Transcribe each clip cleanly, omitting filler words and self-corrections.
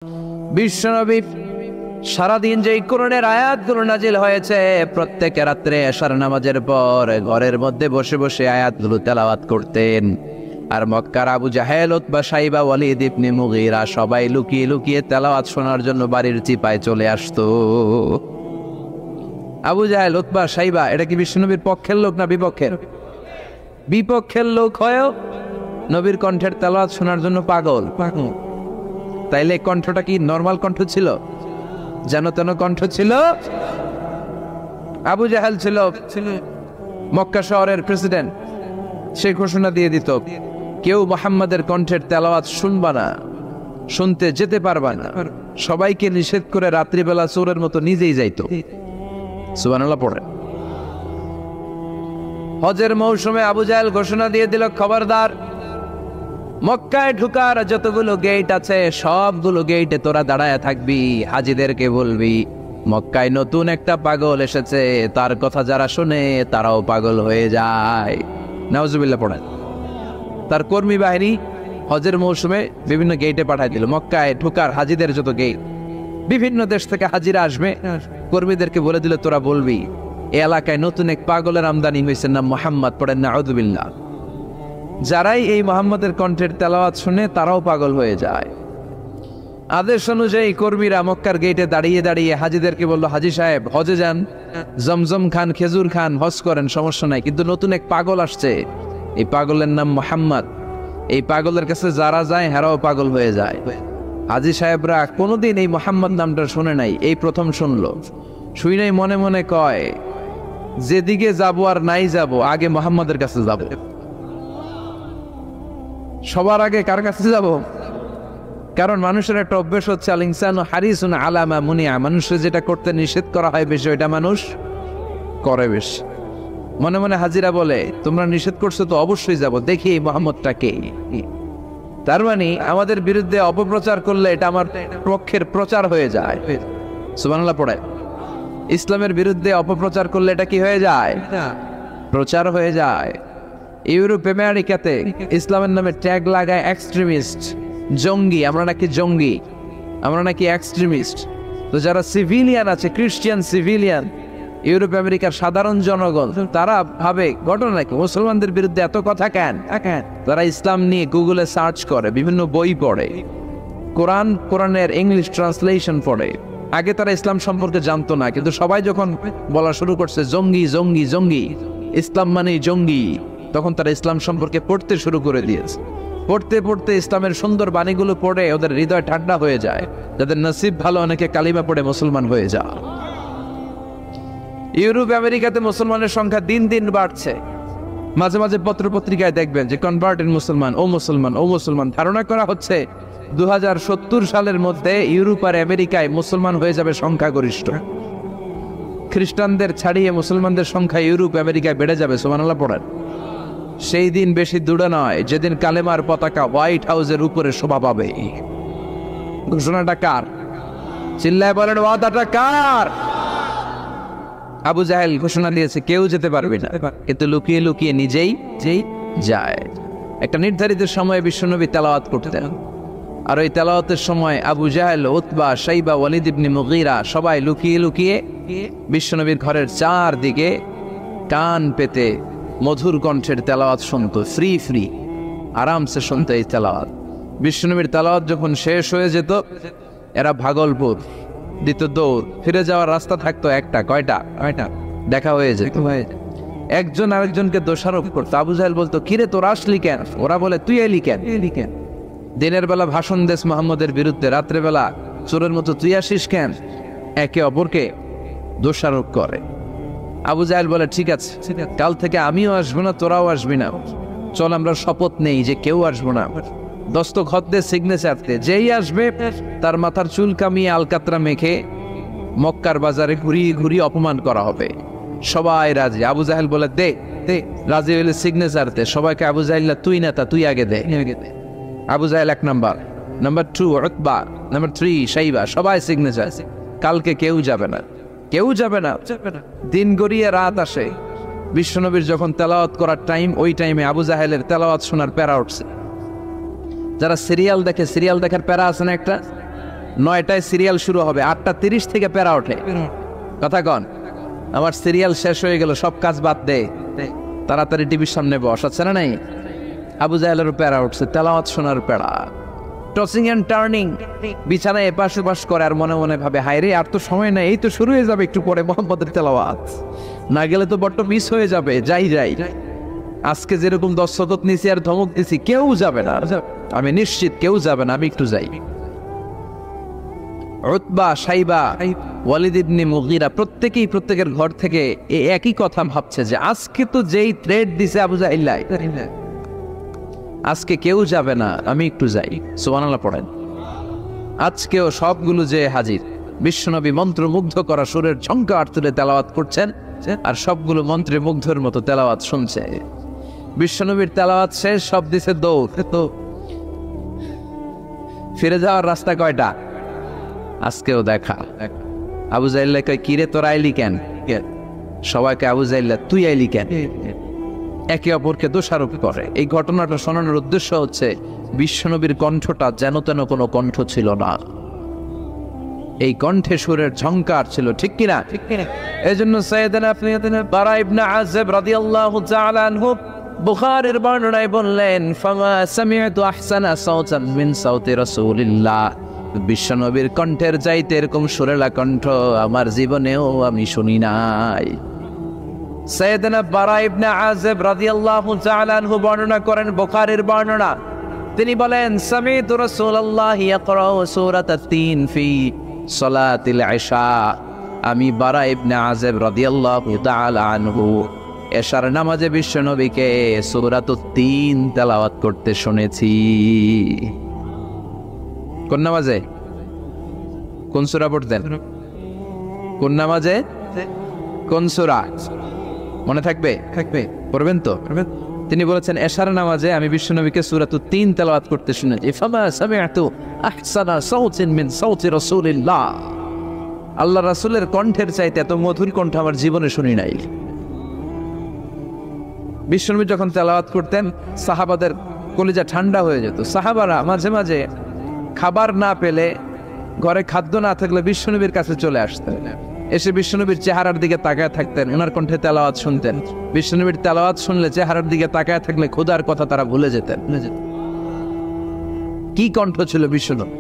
বিশ্বনবী সারাদিন যেই কোরআনের আয়াতগুলো নাজিল হয়েছে, প্রত্যেক রাত্রে এশার নামাজের পর ঘরের মধ্যে বসে বসে আয়াতগুলো তেলাওয়াত করতেন। আর মক্কার আবু জাহেল, উতবা, শাইবা, ওয়ালিদ ইবনে মুগীরা সবাই লুকিয়ে লুকিয়ে তেলাওয়াত শোনার জন্য বাড়ির চিপায় চলে আসতো। আবু জাহেল, উতবা, শাইবা এটা কি বিশ্বনবীর পক্ষের লোক না বিপক্ষের? বিপক্ষের লোক হয়েও নবীর কণ্ঠের তেলাওয়াত শোনার জন্য পাগল। তাইলে কণ্ঠটা কি নরমাল কণ্ঠ ছিল? যেন তেন কণ্ঠ ছিল? আবু জাহেল ছিল মক্কা শহরের প্রেসিডেন্ট। সে ঘোষণা দিয়ে দিত, কেউ মুহাম্মাদের কণ্ঠের তেলাওয়াত শুনবা না, শুনতে যেতে পারবা না। সবাইকে নিষেধ করে রাত্রিবেলা চোরের মতো নিজেই যাইতো। সুবহানাল্লাহ পড়ে। হজের মৌসুমে আবু জাহেল ঘোষণা দিয়ে দিল, খবরদার, মক্কায় ঢুকার যতগুলো গেট আছে সবগুলো গেটে তোরা দাঁড়ায় থাকবি। হাজিদেরকে বলবি মক্কায় নতুন একটা পাগল এসেছে, তার কথা যারা শুনে তারাও পাগল হয়ে যায়। নাউজুবিল্লাহ পড়েন। তার কর্মী বাহিনী হজের মৌসুমে বিভিন্ন গেটে পাঠায় দিল। মক্কায় ঢুকার হাজিদের যত গেট, বিভিন্ন দেশ থেকে হাজিরা আসবে, কর্মীদেরকে বলে দিল তোরা বলবি এই এলাকায় নতুন এক পাগলের আমদানি হয়েছে, নাম মুহাম্মদ। পড়েন নাউজুবিল্লাহ। যারাই এই মুহাম্মাদের কণ্ঠের তেলাওয়াত শুনে তারাও পাগল হয়ে যায়। আদেশ অনুযায়ী কর্মীরা মক্কার গেটে দাঁড়িয়ে দাঁড়িয়ে হাজিদেরকে বলল, হাজি সাহেব হজে যান, জমজম খান, খেজুর খান, হজ করেন, সমস্যা নাই, কিন্তু নতুন এক পাগল আসছে, এই পাগলের নাম মুহাম্মদ। এই পাগলের কাছে যারা যায় হেরাও পাগল হয়ে যায়। হাজি সাহেবরা কোনোদিন এই মুহাম্মদ নামটা শুনে নাই, এই প্রথম শুনলো। শুই নাই মনে মনে কয়, যেদিকে যাবো আর নাই যাবো, আগে মুহাম্মাদের কাছে যাব। সবার আগে কার কাছে যাব? কারণ মানুষের একটা অভ্যাস হচ্ছে, আল ইনসানু হারিসুন আলা মা মুনিআ, মানুষের যেটা করতে নিষেধ করা হয় বেশি ওইটা মানুষ করে বেশি। মনে মনে হাজিরা বলে, তোমরা নিষেধ করছো তো অবশ্যই যাব, দেখি এই মুহাম্মদটা কে। তার মানে আমাদের বিরুদ্ধে অপপ্রচার করলে এটা আমার পক্ষের প্রচার হয়ে যায়। সুবহানাল্লাহ পড়ে। ইসলামের বিরুদ্ধে অপপ্রচার করলে এটা কি হয়ে যায়? প্রচার হয়ে যায়। ইউরোপ আমেরিকাতে ইসলামের নামে ট্যাগ লাগায় এক্সট্রিমিস্ট, জঙ্গি। আমরা নাকি জঙ্গি, আমরা নাকি এক্সট্রিমিস্ট। তো যারা সিভিলিয়ান আছে, খ্রিস্টিয়ান সিভিলিয়ান, ইউরোপ আমেরিকার সাধারণ জনগণ, তারা ভাবে ঘটনা নাকি মুসলমানদের বিরুদ্ধে এত কথা কেন? তারা ইসলাম নিয়ে গুগলে সার্চ করে, বিভিন্ন বই পড়ে, কোরআনের ইংলিশ ট্রান্সলেশন পড়ে। আগে তারা ইসলাম সম্পর্কে জানতো না, কিন্তু সবাই যখন বলা শুরু করছে জঙ্গি জঙ্গি জঙ্গি, ইসলাম মানে জঙ্গি, তখন তারা ইসলাম সম্পর্কে পড়তে শুরু করে দিয়েছে। পড়তে পড়তে ইসলামের সুন্দর বাণীগুলো পড়ে ওদের হৃদয় ঠান্ডা হয়ে যায়। যাদের নসিব ভালো, অনেকে কালিমা পড়ে মুসলমান হয়ে যায়। ইউরোপ আমেরিকাতে মুসলমানের সংখ্যা দিন দিন বাড়ছে। মাঝে মাঝে পত্র পত্রিকায় দেখবেন যে কনভার্টেড মুসলমান, ও মুসলমান, ও মুসলমান। ধারণা করা হচ্ছে 2070 সালের মধ্যে ইউরোপ আর আমেরিকায় মুসলমান হয়ে যাবে সংখ্যাগরিষ্ঠ। খ্রিস্টানদের ছাড়িয়ে মুসলমানদের সংখ্যা ইউরোপ আমেরিকায় বেড়ে যাবে। সুবহানাল্লাহ পড়েন। সেই দিন বেশি দূরে নয় যেদিন কালেমার পতাকা হোয়াইট হাউসের উপরে শোভা পাবে। ঘোষণাটা কার? চিল্লায় বলেন, ওয়াদাটা কার? আবু জাহেল ঘোষণা দিয়েছে কেউ যেতে পারবে না, কিন্তু লুকিয়ে লুকিয়ে নিজেই যায়। একটা নির্ধারিত সময়ে বিশ্বনবী তেলাওয়াত করতেন, আর ওই তেলাওয়াতের সময় আবু জাহেল, উতবা, শাইবা, ওয়ালিদ ইবনে মুগীরা সবাই লুকিয়ে লুকিয়ে বিশ্বনবীর ঘরের চারদিকে কান পেতে মধুর কণ্ঠের তেলাওয়াত শুনতো। ফ্রি ফ্রি আরামসে শুনতো এই তেলাওয়াত। বিশ্বনবীর তেলাওয়াত যখন শেষ হয়ে যেত, এরা ভাগলপুর দিত দৌড়। ফিরে যাওয়ার রাস্তা থাকতো একটা, কয়টা দেখা হয়ে যেত। একজন আরেকজনকে দোষারোপ করতো। আবু জাহেল বলতো, কিরে তোর আসলি কেন? ওরা বলে, তুই এলি কেন? দিনের বেলা ভাষণ দেশ মুহাম্মদের বিরুদ্ধে, রাত্রেবেলা চোরের মতো তুই আসিস কেন? একে অপরকে দোষারোপ করে। আবু জাহেল বলে, ঠিক আছে, কাল থেকে আমিও আসবো না, তোরাও আসবি না। চল আমরা শপথ নেই যে কেউ আসবো না। দস্তখত দে, সিগনেচার দে, যেই আসবে তার মাথার চুল কামিয়ে আলকাতরা মেখে মক্কার বাজারে ঘুরিয়ে ঘুরিয়ে অপমান করা হবে। সবাই রাজি। আবু জাহেল বলে, দে দে, রাজি হইলে সিগনেচার দে। সবাইকে আবু জাহেল, তুই না তা তুই আগে দে। আবু জাহেল 1 নাম্বার, নাম্বার 2 উতবা, নাম্বার 3 শাইবা, সবাই সিগনেচার। কালকে কেউ যাবে না, কেউ যাবে না। দিন গড়িয়ে রাত আসে। বিশ্বনবীর যখন তেলাওয়াত করার টাইম, ওই টাইমে আবু জাহেলের তেলাওয়াত শোনার প্যারা উঠছে। যারা সিরিয়াল দেখে, সিরিয়াল দেখার প্যারা আছে না একটা, 9টায় সিরিয়াল শুরু হবে, 8:30 থেকে প্যারা ওঠে। কথা কন, আমার সিরিয়াল শেষ হয়ে গেল, সব কাজ বাদ দে, তাড়াতাড়ি টিভির সামনে বস, আছে না নাই? আবু জাহেলের প্যারা উঠছে, তেলাওয়াত শোনার প্যারা, টসিং এন্ড টার্নিং, বিছানায় এপাশ ওপাশ করে আর মনে মনে ভাবে, হায় রে আর তো সময় নাই, এই তো শুরু হয়ে যাবে একটু পরে মোহাম্মদের তেলাওয়াত, না গেলে তো বড্ড মিস হয়ে যাবে, যাই। আজকে যেরকম দর্শকত নিছি আর ধমক দিছি, কেউ যাবে না, আমি নিশ্চিত কেউ যাবে না, আমি একটু যাই। উতবা, সাইবা, ওয়ালিদ ইবনে মুগীরা প্রত্যেকেই প্রত্যেকের ঘর থেকে এই একই কথা ভাবছে যে আজকে তো যেই থ্রেড দিছে আবু জাহেল, আজকে কেউ যাবে না, আমি একটু যাই। সুবহানাল্লাহ পড়েন। আজকেও সবগুলো যে হাজির, বিশ্বনবী মন্ত্রমুগ্ধ করা সুরের ঝংকার তুলে তেলাওয়াত করছেন, আর সবগুলো মন্ত্রে মুগ্ধের মতো তেলাওয়াত শুনছে। বিশ্বনবীর তেলাওয়াত শেষ, সব দিছে দৌড়। তো ফিরে যাওয়ার রাস্তা কয়টা? আজকেও দেখা। আবু জাহেল কয়, কিরে তোর আইলি কেন? সবাইকে আবু জাহেল তুই আইলি কেন? একে অপরকে দোষারোপ করে। এই ঘটনাটা শোনানোর উদ্দেশ্য হচ্ছে বিশ্বনবীর কণ্ঠটা যেন তেন কোনো কণ্ঠ ছিল না, এই কণ্ঠে সুরের ঝংকার ছিল, ঠিক কিনা? এই জন্য সাইয়েদনা বারা ইবনে আযিব রাদিয়াল্লাহু তাআলা আনহু বুখারীর বর্ণনায় বললেন, ফামা সামি'তু আহসানা সাওতান মিন সাওতি রাসূলিল্লাহ, বিশ্বনবীর কণ্ঠের চাইতে এরকম সুরেলা কণ্ঠ আমার জীবনেও আমি শুনি নাই। সাইয়েদনা বারা ইবনে আযিব রাদিয়াল্লাহু তাআলা আনহু বর্ণনা করেন, বুখারীর বর্ণনা, তিনি বলেন, সামি'তু রাসূলুল্লাহ ইয়াকরাউ সূরাতাত তিন ফি সালাতিল ইশা, আমি বারা ইবনে আযিব রাদিয়াল্লাহু তাআলা আনহু এশার নামাজে বিশ্বনবীকে সূরাতুত তিন তেলাওয়াত করতে শুনেছি। কোন নামাজে? কোন সূরা পড়তেন? কোন নামাজে? কোন সূরা? মনে থাকবে? পড়বেন তো? তিনি বলেছেন, এশার নামাজে আমি বিশ্বনবীকে সূরাতুত তিন তেলাওয়াত করতে শুনেছি। ফামা সামি'তু আহসানা সাওতিন মিন সাওতি রাসূলিল্লাহ, আল্লাহ রাসূলের কণ্ঠের চাইতে এত মধুর কণ্ঠ আমার জীবনে শুনি নাই। বিশ্বনবী যখন তেলাওয়াত করতেন সাহাবাদের কলিজা ঠান্ডা হয়ে যেত। সাহাবারা মাঝে মাঝে খাবার না পেলে, ঘরে খাদ্য না থাকলে বিশ্বনবীর কাছে চলে আসতেন, এসে বিশ্বনবীর চেহারার দিকে তাকায় থাকতেন, ওনার কণ্ঠে তেলাওয়াত শুনতেন। বিশ্বনবীর তেলাওয়াত শুনলে চেহারার দিকে তাকায় থাকলে ক্ষুধার কথা তারা ভুলে যেতেন। কি কণ্ঠ ছিল বিশ্বনবী!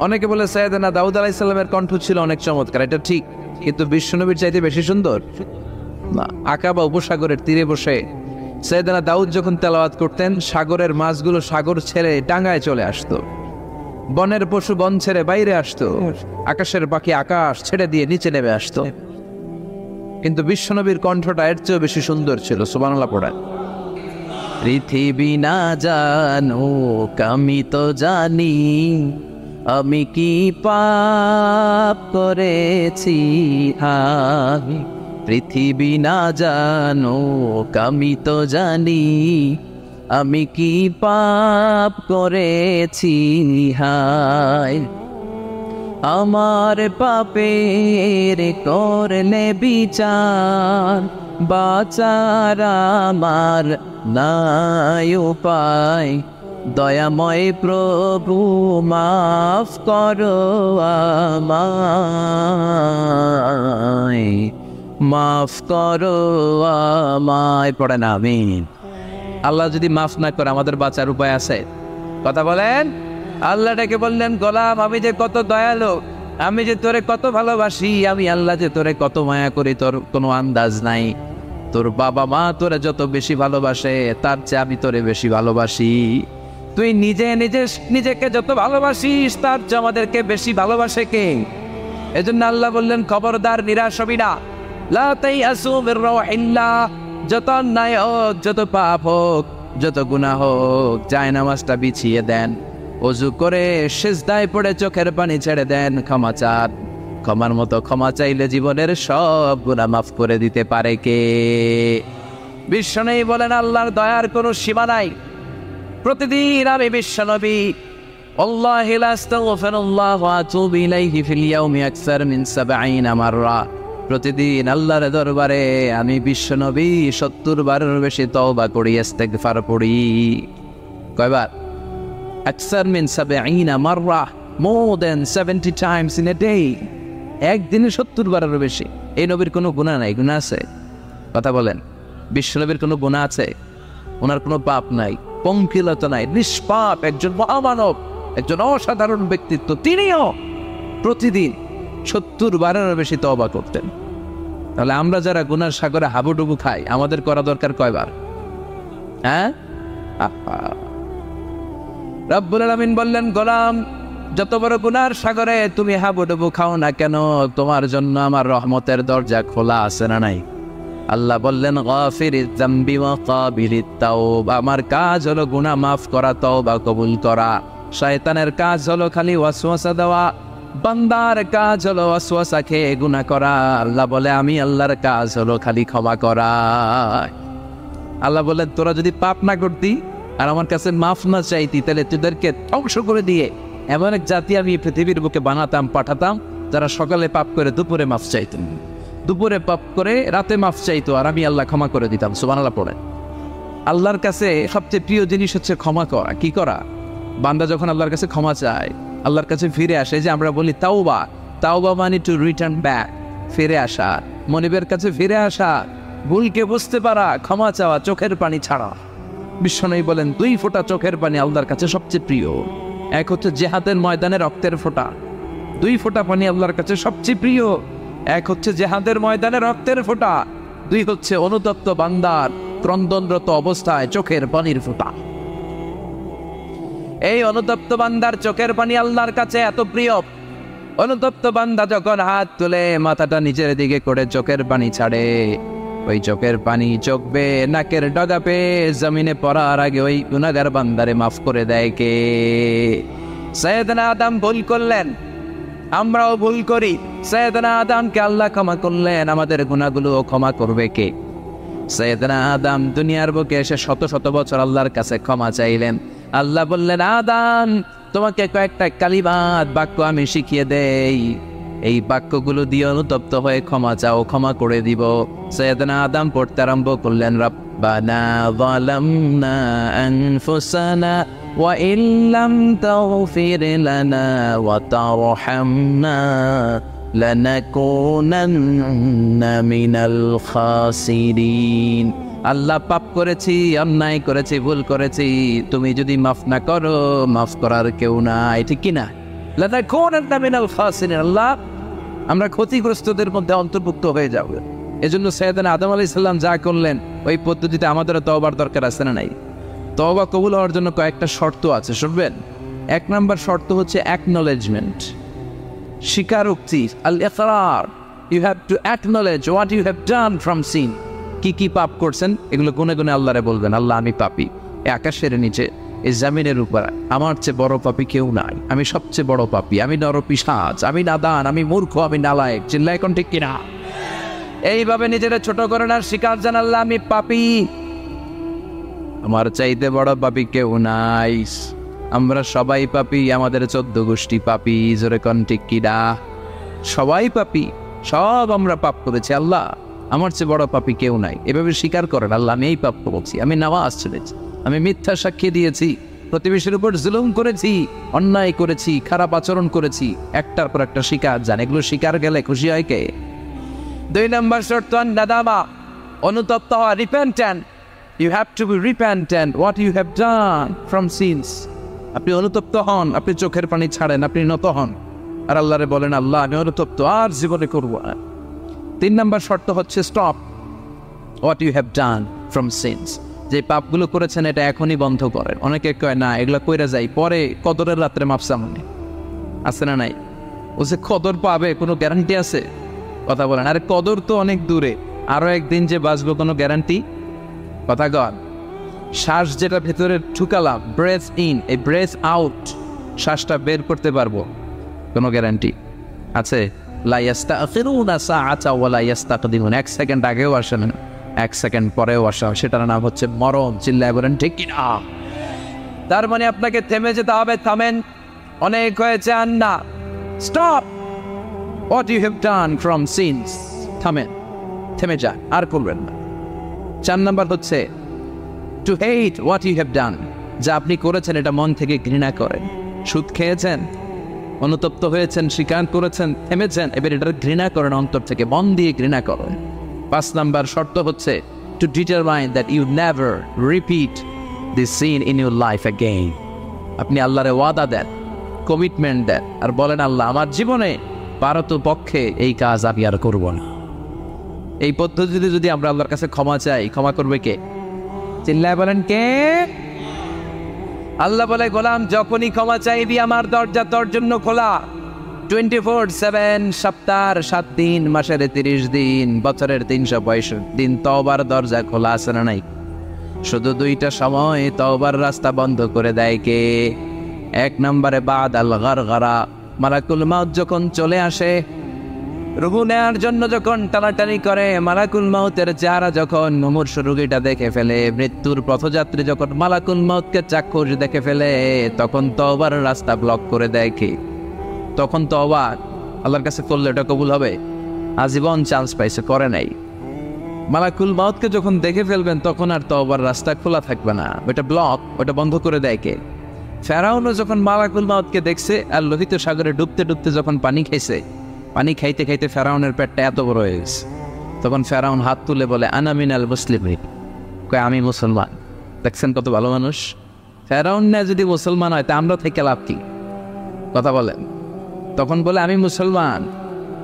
অনেকে বলে সাইয়েদনা দাউদ আলাইহিস সালামের কণ্ঠ ছিল অনেক চমৎকার, এটা ঠিক, কিন্তু বিশ্বনবীর চাইতে বেশি সুন্দর না। আকাবা উপসাগরের তীরে বসে সাইয়েদনা দাউদ যখন তেলাওয়াত করতেন, সাগরের মাছগুলো সাগর ছেড়ে ডাঙায় চলে আসতো, বনের পশু বন ছেড়ে বাইরে আসতো, আকাশের পাখি আকাশ ছেড়ে দিয়ে নিচে নেমে আসতো, কিন্তু বিশ্বনবীর কণ্ঠটা এর চেয়েও বেশি সুন্দর ছিল। সুবহানাল্লাহ পড়েন। পৃথিবী না জানুক আমি তো জানি, আমি কি পাপ করেছি, আমি পৃথিবী না জানুক আমি তো জানি, আমি কি পাপ করেছি, হায় আমার পাপের করলে বিচার, বাঁচার আমার নাই উপায়, দয়াময় প্রভু মাফ করো আমায়, মাফ করো আমায়। পড়েন আমিন। আল্লাহ যদি মাফ না করে আমাদের বাঁচার উপায় আছে? কথা বলেন। আল্লাহটাকে বললেন, গোলাম আমি যে কত দয়ালু, আমি যে তোরে কত ভালোবাসি, আমি আল্লাহ যে তোরে কত মায়া করি তোর কোনো আন্দাজ নাই। তোর বাবা মা তোরে যত বেশি ভালোবাসে তার চেয়ে আমি তোরে বেশি ভালোবাসি। তুই নিজেকে যত ভালোবাসিস তার চেয়ে আমাদেরকে বেশি ভালোবাসে কে? এজন্য আল্লাহ বললেন, খবরদার নিরাশ হবি না, লা তাইয়াসু মির রাউহিল্লাহ। যত অন্যায় হোক, যত পাপ হোক, যত গুনাহ হোক, জায়নামাজটা বিছিয়ে দেন, ওযু করে সিজদায় পড়ে চোখের পানি ছেড়ে দেন, ক্ষমা চান। ক্ষমার মতো ক্ষমা চাইলে জীবনের সব গুনাহ মাফ করে দিতে পারে কে? বিশ্বনবী বলেন, আল্লাহর দয়ার কোনো সীমা নাই। প্রতিদিন আমি বিশ্বনবী আল্লাহি লা আস্তাগফিরুল্লাহ ওয়া আতুবু ইলাইহি ফিল ইয়াউমি আকসার মিন ৭০ মাররা, প্রতিদিন আল্লাহর দরবারে আমি বিশ্বনবী ৭০ বারের বেশি তওবা করি, ইস্তেগফার পড়ি। কয়বার? আকসার মিন ৭০ মাররা, more than 70 times in a day. একদিনে 70 বারেরও বেশি। এই নবীর কোনো গুনাহ নাই, গুনাহ আছে? কথা বলেন, বিশ্বনবীর কোনো গুনাহ আছে? ওনার কোনো পাপ নাই, পঙ্কিলতা নাই, নিষ্পাপ একজন মহামানব, একজন অসাধারণ ব্যক্তিত্ব। তিনিও প্রতিদিন 70 বারেরও বেশি তওবা করতেন। তাহলে আমরা যারা গুনার সাগরে হাবুডুবু খাই, আমাদের করা দরকার কয়বার? হ্যাঁ, রব্বুল আলামিন বললেন, গোলাম যত বড় গুনার সাগরে তুমি হাবুডুবু খাও না কেন, তোমার জন্য আমার রহমতের দরজা খোলা আছে না নাই? আল্লাহ বললেন, গাফিরিজ যামবি ওয়া কাবিলিত তাওবা, আমার কাজ হলো গুনাহ মাফ করা, তওবা কবুল করা। শয়তানের কাজ হলো খালি ওয়াসওয়াসা দেওয়া, বান্দার কাজ হলো ওয়াসওয়াসা খেয়ে গুনাহ করা। আল্লাহ বলে, আমি আল্লাহর কাজ হলো খালি ক্ষমা করা। আল্লাহ বললেন, তোরা যদি পাপ না করতি আর আমার কাছে মাফ না চাইতি, তাহলে তোদেরকে ধ্বংস করে দিয়ে এমন এক জাতি আমি পৃথিবীর বুকে বানাতাম, পাঠাতাম, যারা সকালে পাপ করে দুপুরে মাফ চাইতেন, দুপুরে পাপ করে রাতে মাফ চাইতো, আর আমি আল্লাহ ক্ষমা করে দিতাম। সুবহানাল্লাহ পড়ে। আল্লাহর কাছে সবচেয়ে প্রিয় জিনিস হচ্ছে ক্ষমা করা। কি করা? বান্দা যখন আল্লাহর কাছে ক্ষমা চায়, আল্লাহর কাছে ফিরে আসে, যে আমরা বলি তাওবা, তাওবা মানে টু রিটার্ন ব্যাক, ফিরে আসা, মনিবের কাছে ফিরে আসা, ভুলকে বুঝতে পারা, ক্ষমা চাওয়া, চোখের পানি ছাড়া। বিশ্বনবী বলেন, 2 ফোঁটা চোখের পানি আল্লাহর কাছে সবচেয়ে প্রিয়। এক হচ্ছে জিহাদের ময়দানে রক্তের ফোঁটা, 2 ফোঁটা পানি আল্লাহর কাছে সবচেয়ে প্রিয়। এক হচ্ছে জিহাদের ময়দানে রক্তের ফোঁটা, 2 হচ্ছে অনুতপ্ত বান্দার ক্রন্দনরত অবস্থায় চোখের পানির ফোঁটা। এই অনুতপ্ত বান্দার চোখের পানি আল্লাহর কাছে এত প্রিয়। অনুতপ্ত বান্দা যখন হাত তুলে মাথাটা নিচের দিকে করে চোখের পানি ছাড়ে, ওই চোখের পানি চোখ বেয়ে নাকের ডগা পেয়ে জমিনে পড়ার আগে ওই গুনাহগার বান্দারে মাফ করে দেয় কে? সাইয়েদনা আদম ভুল করলেন, আমরাও ভুল করি। সাইয়েদনা আদমকে আল্লাহ ক্ষমা করলেন, আমাদের গুনাহগুলো ক্ষমা করবে কে? সাইয়েদনা আদম দুনিয়ার বুকে এসে শত শত বছর আল্লাহর কাছে ক্ষমা চাইলেন। আল্লাহ বললেন, আদম তোমাকে কয়েকটা কালিমাত বাক্য আমি শিখিয়ে দেই, এই বাক্যগুলো দিয়ে অনুতপ্ত হয়ে ক্ষমা চাও, ক্ষমা করে দিব। সাইয়েদনা আদম পড়তে আরম্ভ করলেন, রব্বানা যালামনা আনফুসানা ওয়া ইল্লাম তাগফির লানা ওয়া তারহামনা লানাকুনান্না মিনাল খাসিরিন। আল্লাহ, পাপ করেছি, অন্যায় করেছি, ভুল করেছি, তুমি যদি মাফ না করো, মাফ করার কেউ নাই, ঠিক কিনা? লানাকুনান্না মিনাল খাসিরিন, আল্লাহ আমরা ক্ষতিগ্রস্তদের মধ্যে অন্তর্ভুক্ত হয়ে যাব। এজন্য সাইয়েদনা আদম আলাইহিস সালাম যা করলেন, ওই পদ্ধতিতে আমাদেরও তওবার দরকার আছে না নাই? তওবা কবুল হওয়ার জন্য কয়েকটা শর্ত আছে, শুনবেন। 1 নম্বর শর্ত হচ্ছে অ্যাকনলেজমেন্ট, স্বীকারোক্তি, আল ইকরার। You have to acknowledge what you have done from sin. কি কি পাপ করছেন এগুলো গুনে গুনে আল্লাহরে বলবেন, আল্লাহ আমি পাপী, এই আকাশের নিচে, এই জামিনের উপর আমার চেয়ে বড় পাপী কেউ নাই, আমি সবচেয়ে বড় পাপী, আমি নরপিশাচ, আমি নাদান, আমি মূর্খ, আমি নালায়েক। চিল্লায় এখন ঠিক কিনা? এইভাবে নিজেরা ছোট করেন আর স্বীকার জান, আল্লাহ আমি পাপী, আমার চাইতে বড় পাপী কেউ নাই। আমরা সবাই পাপী, আমাদের 14 গোষ্ঠী পাপী। জোরে কোন ঠিক কিনা? সবাই পাপী, সব আমরা পাপ করেছি, আল্লাহ আমার চেয়ে বড় পাপী কেউ নাই। এভাবে স্বীকার করেন, আল্লাহ আমি এই পাপ করেছি, আমি নামাজ ছেড়েছি, আমি মিথ্যা সাক্ষী দিয়েছি, প্রতিবেশীর উপর জুলুম করেছি, অন্যায় করেছি, খারাপ আচরণ করেছি। একটার পর একটা স্বীকার জান, এগুলো স্বীকার গেলে খুশি হয় কে? 2 নম্বর শর্ত নাদামা, অনুতপ্ত হওয়া, repentant. You have to be repentant what you have done from sins. আপনি অনুতপ্ত হন, আপনি চোখের পানি ছাড়েন, আপনি নত হন, আর আল্লাহরে বলেন, আল্লাহ আমি অনুতপ্ত, আর জীবনে করবো না। 3 নম্বর শর্ত হচ্ছে stop what you have done from sins. যে পাপগুলো করেছেন এটা এখনই বন্ধ করেন। অনেকে কয় না এগুলো কইরা যাই, পরে কদরের রাত্রে মাপসা মনে আছে না নাই? ও যে কদর পাবে কোনো গ্যারান্টি আছে? কথা বলেন। আরে কদর তো অনেক দূরে, আরো একদিন যে বাঁচবো কোনো গ্যারান্টি? কথা কন। শ্বাস যেটা ভেতরে ঢুকালাম, ব্রেথ ইন, এই ব্রেথ আউট, শ্বাসটা বের করতে পারবো, কোনো গ্যারান্টি আছে? লা ইয়াস্তাখিরুনা সাআতা ওয়া লা ইয়াস্তাকদিমুন। 1 সেকেন্ড আগেও আসে না, 1 সেকেন্ড পরেও আসা, সেটার নাম হচ্ছে মরণ। চিল্লায় বলেন ঠিক কিনা? তার মানে আপনাকে থেমে যেতে হবে। থামেন, অনেক হয়েছে, আর না। Stop what you have done from sins. থামেন, থেমে যান, আর করবেন না। 4 নম্বর হচ্ছে to hate what you have done. যা আপনি করেছেন এটা মন থেকে ঘৃণা করেন। সুদ খেয়েছেন, অনুতপ্ত হয়েছেন, স্বীকার করেছেন, থেমেছেন, এবার এটা ঘৃণা করেন অন্তর থেকে, মন দিয়ে ঘৃণা করেন। 5 নাম্বার শর্ত হচ্ছে to determine that you never repeat this sin in your life again. আপনি আল্লাহরে ওয়াদা দেন, কমিটমেন্ট দেন, আর বলেন আল্লাহ আমার জীবনে পারতপক্ষে এই কাজ আমি আর করব না। এই পদ্ধতিতে যদি আমরা আল্লাহর কাছে ক্ষমা চাই, ক্ষমা করবে কে? চিল্লায় বলেন কে? আল্লাহ বলে গোলাম যখনই ক্ষমা চাইবি আমার দরজা তোর জন্য খোলা। 24/7, সপ্তাহের 7 দিন, মাসের 30 দিন, বছরের 365 দিন তওবার দরজা খোলা আছে না নাই? শুধু 2টা সময় তওবার রাস্তা বন্ধ করে দেয় কে? 1 নম্বরে বাদ আল গারগারা, মালাকুল মাউত যখন চলে আসে, রুহু নেয়ার জন্য যখন টানাটানি করে, মালাকুল মাউতের চেহারা যখন মুমূর্ষু রোগীটা দেখে ফেলে, মৃত্যুর পথযাত্রী যখন মালাকুল মাউতকে চাক্ষুষ দেখে ফেলে, তখন তওবার রাস্তা ব্লক করে দেয় কে? তখন তওবা আল্লাহর কাছে করলে এটা কবুল হবে? আজীবন চান্স পাইছে, করে নাই। মালাকুল মাউতকে যখন দেখে ফেলবেন তখন আর তওবার রাস্তা খোলা থাকবে না, ওটা ব্লক, ওটা বন্ধ করে দেয় কে? ফেরাউনও যখন মালাকুল মাউতকে দেখছে আর লোহিত সাগরে ডুবতে ডুবতে যখন পানি খাইছে, পানি খাইতে খাইতে ফেরাউনের পেটটা এত বড় হয়ে গেছে, তখন ফেরাউন হাত তুলে বলে আনা মিনাল মুসলিমিন, কয় আমি মুসলমান। দেখছেন কত ভালো মানুষ। ফেরাউন না যদি মুসলমান হয় তা আমরা থেকে লাভ কি? কথা বলেন। তখন বলে আমি মুসলমান,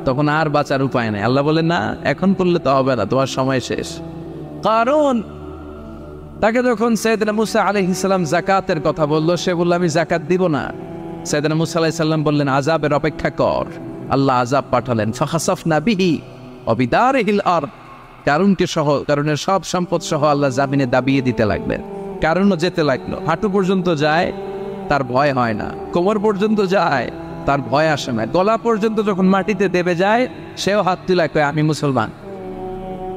তখন আর বাঁচার উপায় নাই। আল্লাহ বলে না, এখন করলে তো হবে না, তোমার সময় শেষ। কারণ তাকে যখন সাইয়েদনা মুসা আলাইহিস সালাম যাকাতের কথা বলল, সে বলল আমি যাকাত দিব না। সাইয়েদনা মুসা আলাইহিস সালাম বললেন আযাবের অপেক্ষা কর। আল্লাহ আযাব পাঠালেন, ফাখাসাফনা বিহি ওয়া বিদারিহিল আরদ, কারুনকে সহ, কারুনের সব সম্পদ সহ আল্লাহ জামিনে দাবিয়ে দিতে লাগলেন। কারুনও যেতে লাগলো, হাঁটু পর্যন্ত যায় তার ভয় হয় না, কোমর পর্যন্ত যায় তার ভয় আসে না, গলা পর্যন্ত যখন মাটিতে দেবে যায় সেও হাত তুলে কয় আমি মুসলমান।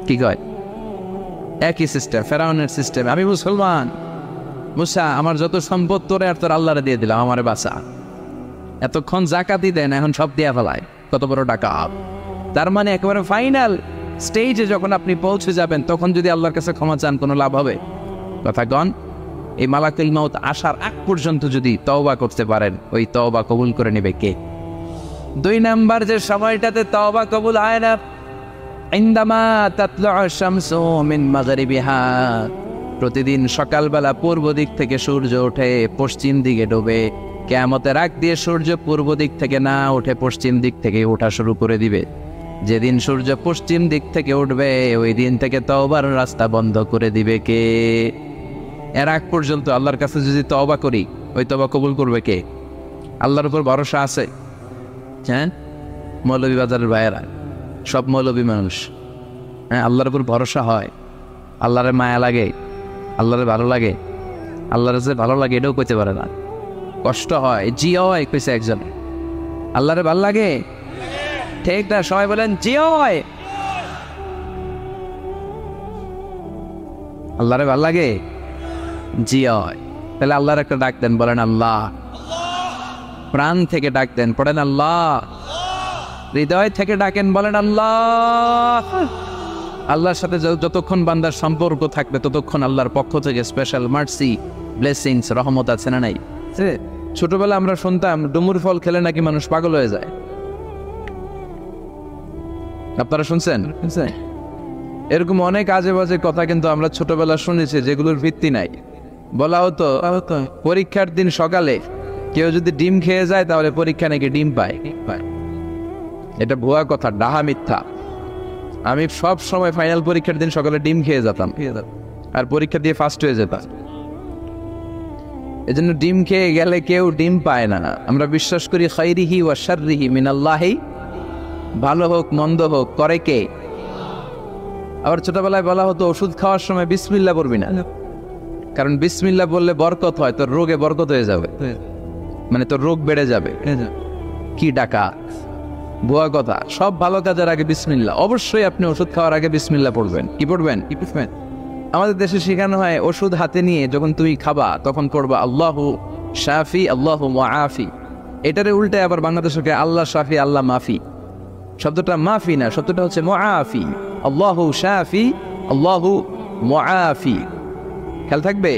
কি কয়? একই সিস্টেম, ফেরাউনের সিস্টেম, আমি মুসলমান। মুসা আমার যত সম্পদ তোরে আর তোর আল্লাহরে দিয়ে দিলাম, আমারে বাঁচা। এতক্ষণ জাকাতই দেন, এখন সব দিয়া ফেলায়, কত বড় ডাকাত। তার মানে একেবারে ফাইনাল স্টেজে যখন আপনি পৌঁছে যাবেন তখন যদি আল্লাহর কাছে ক্ষমা চান কোনো লাভ হবে? কথা কন। এই মালাকুল মাউত আসার আগ পর্যন্ত যদি তওবা করতে পারেন, ওই তওবা কবুল করে নেবে কে? 2 নাম্বার যে সময়টাতে তওবা কবুল হয় না, ইনদামা তাতলু'আ শামসু মিন মাগরিবিহা, প্রতিদিন সকালবেলা পূর্ব দিক থেকে সূর্য ওঠে, পশ্চিম দিকে ডোবে। কিয়ামতের আগ দিয়ে সূর্য পূর্ব দিক থেকে না উঠে পশ্চিম দিক থেকে ওঠা শুরু করে দিবে। যেদিন সূর্য পশ্চিম দিক থেকে উঠবে ওই দিন থেকে তওবার রাস্তা বন্ধ করে দিবে কে? এর আগ পর্যন্ত আল্লাহর কাছে যদি তওবা করি, ওই তওবা কবুল করবে কে? আল্লাহর উপর ভরসা আছে? হ্যাঁ, মৌলভী বাজারের ভাইয়েরা সব মৌলভী মানুষ, হ্যাঁ, আল্লাহর উপর ভরসা হয়, আল্লাহরে মায়া লাগে, আল্লাহরে ভালো লাগে। আল্লাহরে যে ভালো লাগে এটাও কইতে পারে না, কষ্ট হয়, জি হয় কইছে একজন। আল্লাহরে ভালো লাগে? ঠিক না? সবাই বলেন জি হয়। আল্লাহরে ভালো লাগে? জি হয়। তাহলে আল্লাহর একটা ডাক দেন, বলেন আল্লাহ। প্রাণ থেকে ডাক দেন, পড়েন আল্লাহ। হৃদয় থেকে ডাকেন, বলেন আল্লাহ। আল্লাহর সাথে যতক্ষণ বান্দার সম্পর্ক থাকবে ততক্ষণ আল্লাহর পক্ষ থেকে স্পেশাল মার্সি, ব্লেসিংস, রহমত আছে না নাই? ছোটবেলা আমরা শুনতাম ডুমুর ফল খেলে নাকি মানুষ পাগল হয়ে যায়। আপনারা শুনছেন? এরকম অনেক আজে বাজে কথা কিন্তু আমরা ছোটবেলা শুনেছি যেগুলোর ভিত্তি নাই। বলা হতো পরীক্ষার দিন সকালে কেউ যদি ডিম খেয়ে যায় তাহলে পরীক্ষা নাকি ডিম পায়। এটা ভুয়া কথা, ডাহা, মিথ্যা। আমি সব সময় ফাইনাল পরীক্ষার দিন সকালে ডিম খেয়ে যেতাম আর পরীক্ষা দিয়ে ফার্স্ট হয়ে যেতাম। এজন্য ডিম খেয়ে গেলে কেউ ডিম পায় না। আমরা বিশ্বাস করি খাইরিহি ওয়া শাররিহি মিনাল্লাহি, ভালো হোক মন্দ হোক করে কে? আবার ছোটবেলায় বলা হতো ওষুধ খাওয়ার সময় বিসমিল্লাহ বলবি না, কারণ বিসমিল্লাহ বললে বরকত হয়, তোর রোগে বরকত হয়ে যাবে, মানে তোর রোগ বেড়ে যাবে। কি ডাকাত, ভুয়া কথা। সব ভালো কাজের আগে বিসমিল্লাহ। অবশ্যই আপনি ওষুধ খাওয়ার আগে বিসমিল্লাহ পড়বেন। কি পড়বেন? আমাদের দেশে শেখানো হয় ওষুধ হাতে নিয়ে যখন তুমি খাবা তখন পড়বা আল্লাহু শাফি আল্লাহু মুআফি। এটারে উল্টে আবার বাংলাদেশকে আল্লাহ শাফি আল্লাহ মাফি। শব্দটা মাফি না, শব্দটা হচ্ছে মুআফি। আল্লাহু শাফি আল্লাহু মুআফি। খেয়াল থাকবে,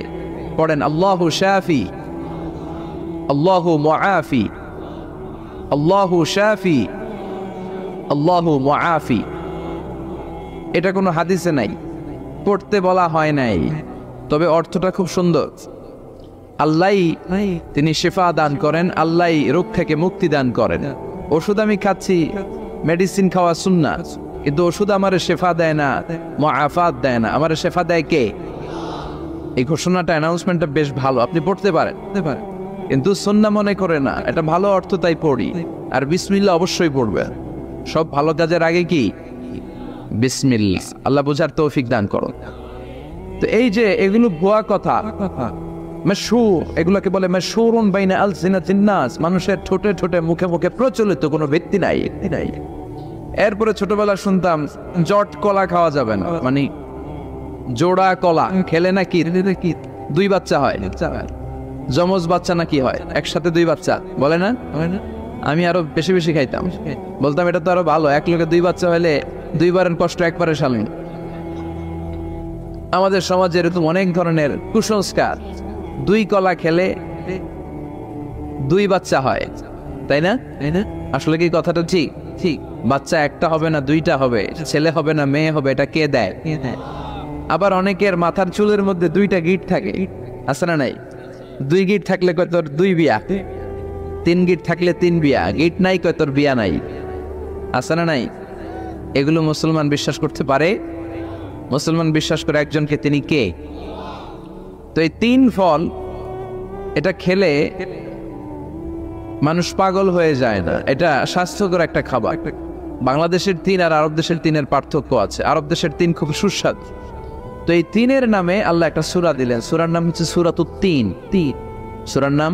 পড়েন আল্লাহু শাফি আল্লাহু মুআফি। আল্লাহু শাফি, আল্লাহু মুআফি। এটা কোনো হাদিসে নাই, পড়তে বলা হয় নাই, তবে অর্থটা খুব সুন্দর। আল্লাহই তিনি শিফা দান করেন, আল্লাহই রোগ থেকে মুক্তি দান করেন। ওষুধ আমি খাচ্ছি, মেডিসিন খাওয়া সুন্নাহ, কিন্তু ওষুধ আমারে শেফা দেয় না, মুআফাত দেয় না। আমারে শেফা দেয় কে? এই ঘোষণাটা, অ্যানাউন্সমেন্টটা বেশ ভালো, আপনি পড়তে পারেন, কিন্তু সুন্নাহ মনে করে না। এটা ভালো অর্থ, তাই পড়ি। আর বিসমিল্লাহ অবশ্যই পড়বে। সব ভালো কাজের আগে কি? বিসমিল্লাহ। আল্লাহ বুঝার তৌফিক দান করো। তো এই যে এগুলো ভুয়া কথা, মাশহুর, এগুলোকে বলে মাশহুরুন বাইনা আলসিনাতিন নাস, মানুষের ঠোঁটে ঠোঁটে মুখে মুখে প্রচলিত, কোনো ভিত্তি নাই। এরপরে ছোটবেলা শুনতাম জট কলা খাওয়া যাবে না, মানে জোড়া কলা খেলে নাকি 2 বাচ্চা হয়, যমজ বাচ্চা নাকি হয়, একসাথে 2 বাচ্চা, বলে না? আমি আরো বেশি বেশি খাইতাম, বলতাম এটা তো আরো ভালো, এক লোকে 2 বাচ্চা হলে 2 বারের কষ্ট একবারে শালীন। আমাদের সমাজে এরকম অনেক ধরনের কুসংস্কার। 2 কলা খেলে 2 বাচ্চা হয়, তাই না? আসলে কি কথাটা ঠিক? ঠিক। বাচ্চা একটা হবে না, 2টা হবে, ছেলে হবে না মেয়ে হবে, এটা কে দেয়? আবার অনেকের মাথার চুলের মধ্যে 2টা গিট থাকে, আছে না নাই? 2 গিট থাকলে কয় তোর 2 বিয়া, 3 গিট থাকলে 3 বিয়া, গিট নাই কয় তোর বিয়া নাই, আছে না নাই? এগুলো মুসলমান বিশ্বাস করতে পারে? মুসলমান বিশ্বাস করে একজনকে, তিনি কে? তো এই 3 ফল, এটা খেলে মানুষ পাগল হয়ে যায় না, এটা স্বাস্থ্যকর একটা খাবার। বাংলাদেশের 3 আর আরব দেশের 3-এর পার্থক্য আছে। আরব দেশের 3 খুব সুস্বাদু। তো এই 3-এর নামে আল্লাহ একটা সূরা দিলেন, সূরার নাম হচ্ছে সূরাতুত তিন। সূরার নাম,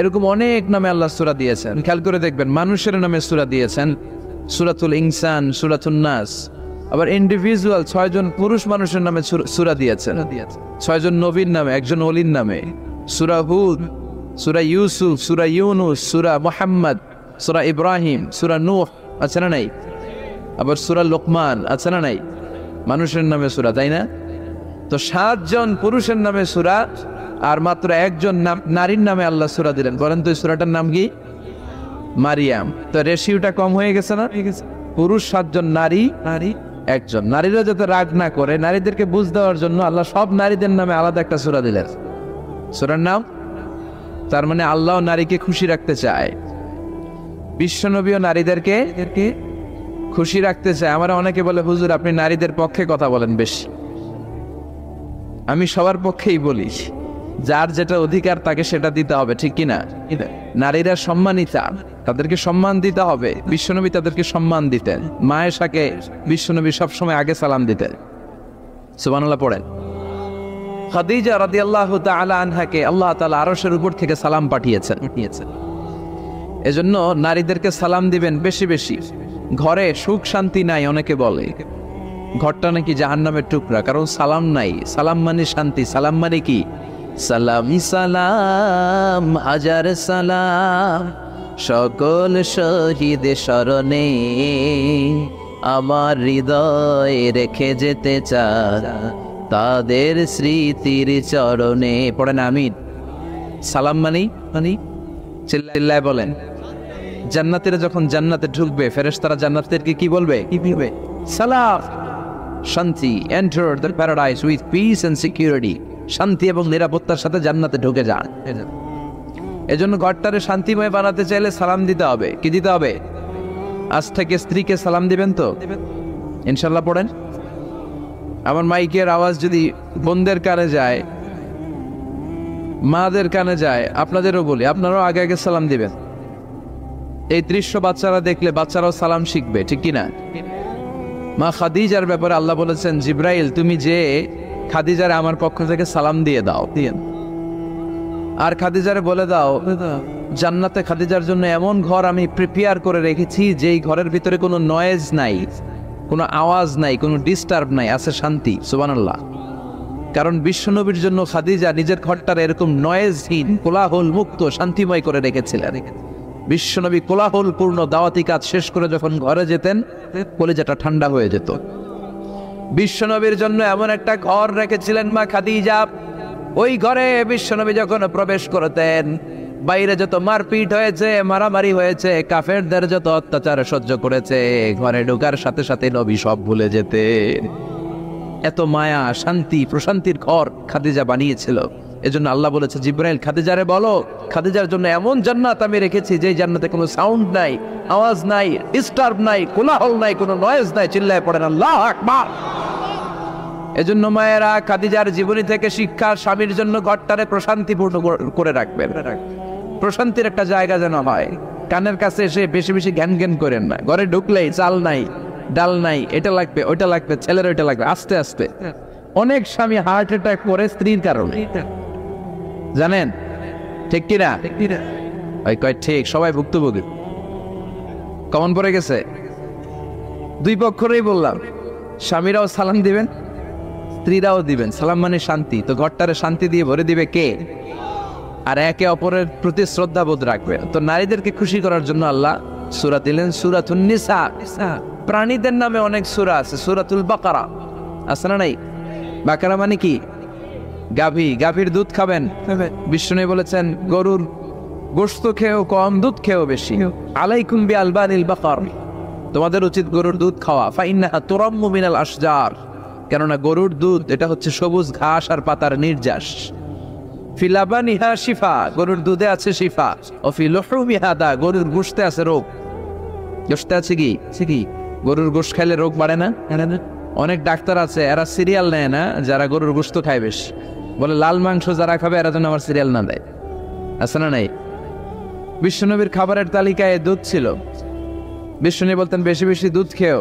এরকম অনেক নামে আল্লাহ সূরা দিয়েছেন। খেয়াল করে দেখবেন, মানুষের নামে সূরা দিয়েছেন, সূরাতুল ইনসান, সূরাতুন নাস। আবার ইন্ডিভিজুয়াল 6 জন পুরুষ মানুষের নামে সূরা দিয়েছেন, 6 জন নবীর নামে, একজন ওলির নামে। সূরা হুদ, সূরা ইউসুফ, সূরা ইউনুস, সূরা মুহাম্মদ, সূরা ইব্রাহিম, সূরা নূহ, আছে না নাই? আবার সূরা লোকমান, আছে না নাই? মানুষের নামে সূরা, তাই না? তো 7 জন পুরুষের নামে সূরা, আর মাত্র 1 জন নারীর নামে আল্লাহ সূরা দিলেন। বলেন তো এই সূরাটার নাম কি? মারিয়াম। তো রেশিওটা কম হয়ে গেছে না? পুরুষ 7 জন, নারী 1 জন। নারীরা যাতে রাগ না করে, নারীদেরকে বুঝ দেওয়ার জন্য আল্লাহ সব নারীদের নামে আলাদা একটা সূরা দিলেন। সূরার নাম, তার মানে আল্লাহ নারীকে খুশি রাখতে চায়, বিশ্বনবীও নারীদেরকে খুশি রাখতে চায়। আমরা অনেকে বলে, হুজুর আপনি নারীদের পক্ষে কথা বলেন বেশি। আমি সবার পক্ষেই বলি, যার যেটা অধিকার তাকে সেটা দিতে হবে, ঠিক কিনা? নারীরা সম্মানিতা, তাদেরকে সম্মান দিতে হবে। বিশ্বনবী তাদেরকে সম্মান দিতেন। মায়েশাকে বিশ্বনবী সবসময় আগে সালাম দিতেন। সুবহানাল্লাহ পড়েন। খাদিজা রাদিয়াল্লাহু তাআলা আনহাকে আল্লাহ তাআলা আরশের উপর থেকে সালাম পাঠিয়েছেন। এজন্য নারীদেরকে সালাম দিবেন বেশি বেশি। ঘরে সুখ শান্তি নাই, অনেকে বলে ঘরটা নাকি জাহান্নামের টুকরা, কারণ সালাম নাই। সালাম মানে শান্তি। সালাম মানে কি? সালামি সালাম হাজার সালাম, সকল শহীদ স্মরণে আমার হৃদয় রেখে যেতে চাই তাদের স্মৃতির চরণে। পড়েন আমিন। সালাম মানি চিল্লায় বলেন। জান্নাতীরা যখন জান্নাতে ঢুকবে, ফেরেশতারা জান্নাতীদেরকে কি বলবে? সালাম, শান্তি। Enter the paradise with peace and security. শান্তি এবং নিরাপত্তার সাথে জান্নাতে ঢুকে যান। এজন্য ঘরটারে শান্তিময় বানাতে চাইলে সালাম দিতে হবে। কি দিতে হবে? আজ থেকে স্ত্রীকে সালাম দিবেন তো ইনশাল্লাহ? পড়েন। আমার মাইকের আওয়াজ যদি বোনদের কানে যায়, মাদের কানে যায়, আপনাদেরও বলি, আপনারাও আগে আগে সালাম দিবেন। এই দৃশ্য বাচ্চারা দেখলে বাচ্চারাও সালাম শিখবে, ঠিক কিনা? মা খাদিজার ব্যাপারে আল্লাহ বলেছেন, জিব্রাইল তুমি যে খাদিজারে আমার পক্ষ থেকে সালাম দিয়ে দাও, আর খাদিজারে বলে দাও জান্নাতে খাদিজার জন্য এমন ঘর আমি প্রিপেয়ার করে রেখেছি যেই ঘরের ভিতরে কোনো নয়েজ নাই, কোনো আওয়াজ নাই, কোনো ডিস্টার্ব নাই, আছে শান্তি। সুবহানাল্লাহ। কারণ বিশ্বনবীর জন্য খাদিজা নিজের ঘরটার এরকম নয়েজহীন, কোলাহল মুক্ত, শান্তিময় করে রেখেছিলেন। বিশ্বনবী কোলাহলপূর্ণ দাওয়াতি কাজ শেষ করে যখন ঘরে যেতেন, কলিজাটা ঠান্ডা হয়ে যেত। বিশ্বনবীর জন্য এমন একটা ঘর রেখেছিলেন মা খাদিজা, ওই ঘরে বিশ্বনবী যখন প্রবেশ করতেন, বাইরে যত মারপিট হয়েছে, মারামারি হয়েছে, কাফেরদের যত অত্যাচার সহ্য করেছে, ঘরে ঢোকার সাথে সাথে নবী সব ভুলে যেতে। এত মায়া, শান্তি, প্রশান্তির ঘর খাদিজা বানিয়েছিল। এজন্য আল্লাহ বলেছে, জিব্রাইল খাদিজারে বলো, খাদিজার জন্য এমন জান্নাত আমি রেখেছি যে জান্নাতে কোনো সাউন্ড নাই, আওয়াজ নাই, ডিস্টার্ব নাই, কোলাহল নাই, কোনো নয়েজ নাই। চিল্লায় পড়েন আল্লাহু আকবার। এজন্য মায়েরা খাদিজার জীবনী থেকে শিক্ষা, স্বামীর জন্য ঘরটারে প্রশান্তিপূর্ণ করে রাখবেন। প্রশান্তির একটা জায়গা যেন হয়। কানের কাছে এসে বেশি বেশি জ্ঞান জ্ঞান করেন না। ঘরে ঢুকলেই চাল নাই, ডাল নাই, এটা লাগবে, ওইটা লাগবে, ছেলের ওইটা লাগবে। আস্তে আস্তে অনেক স্বামী হার্ট অ্যাটাক করে স্ত্রীর কারণে, জানেন ঠিক কিনা? ওই কয় ঠিক, সবাই ভুক্তভোগী। কমন পড়ে গেছে। দুই পক্ষরেই বললাম, স্বামীরাও সালাম দিবেন, স্ত্রীরাও দিবেন। সালাম মানে শান্তি, তো ঘরটারে শান্তি দিয়ে ভরে দিবে কে? আর একে অপরের প্রতি শ্রদ্ধাবোধ রাখবে। তো নারীদেরকে খুশি করার জন্য আল্লাহ সূরা দিলেন, সূরাতুন নিসা। প্রাণীদের নামে অনেক সূরা আছে, সূরাতুল বাকারা আছে না নাই? বাকারা মানে কি? গাভী, গাভীর দুধ খাবেন। বিষ্ণু বলেছেন গরুর গোশত খেয়েও কম, দুধ খেয়েও বেশি। আলাইকুম বিআলবানিল বাকার, তোমাদের উচিত গরুর দুধ খাওয়া। ফাইন্নাহা তুরাম্মু মিনাল আশজার, কেননা গরুর দুধ এটা হচ্ছে সবুজ ঘাস আর পাতার নির্যাস। ফিলাবানিহা শিফা, গরুর দুধে আছে শিফা। ও ফি লুহুমিহা দা, গরুর গোশতে আছে রোগ। গোশতে আছে কি? গরুর গোশত খাইলে রোগ বাড়ে না? অনেক ডাক্তার আছে, এরা সিরিয়াল নেয় না, যারা গরুর গোশত খায় বেশ। বলে লাল মাংস যারা খাবে এরা যেন আমার সিরিয়াল না দেয়। আছে না নাই? বিশ্বনবীর খাবারের তালিকায় দুধ ছিল। বিষ্ণু বলতেন বেশি বেশি দুধ খেও।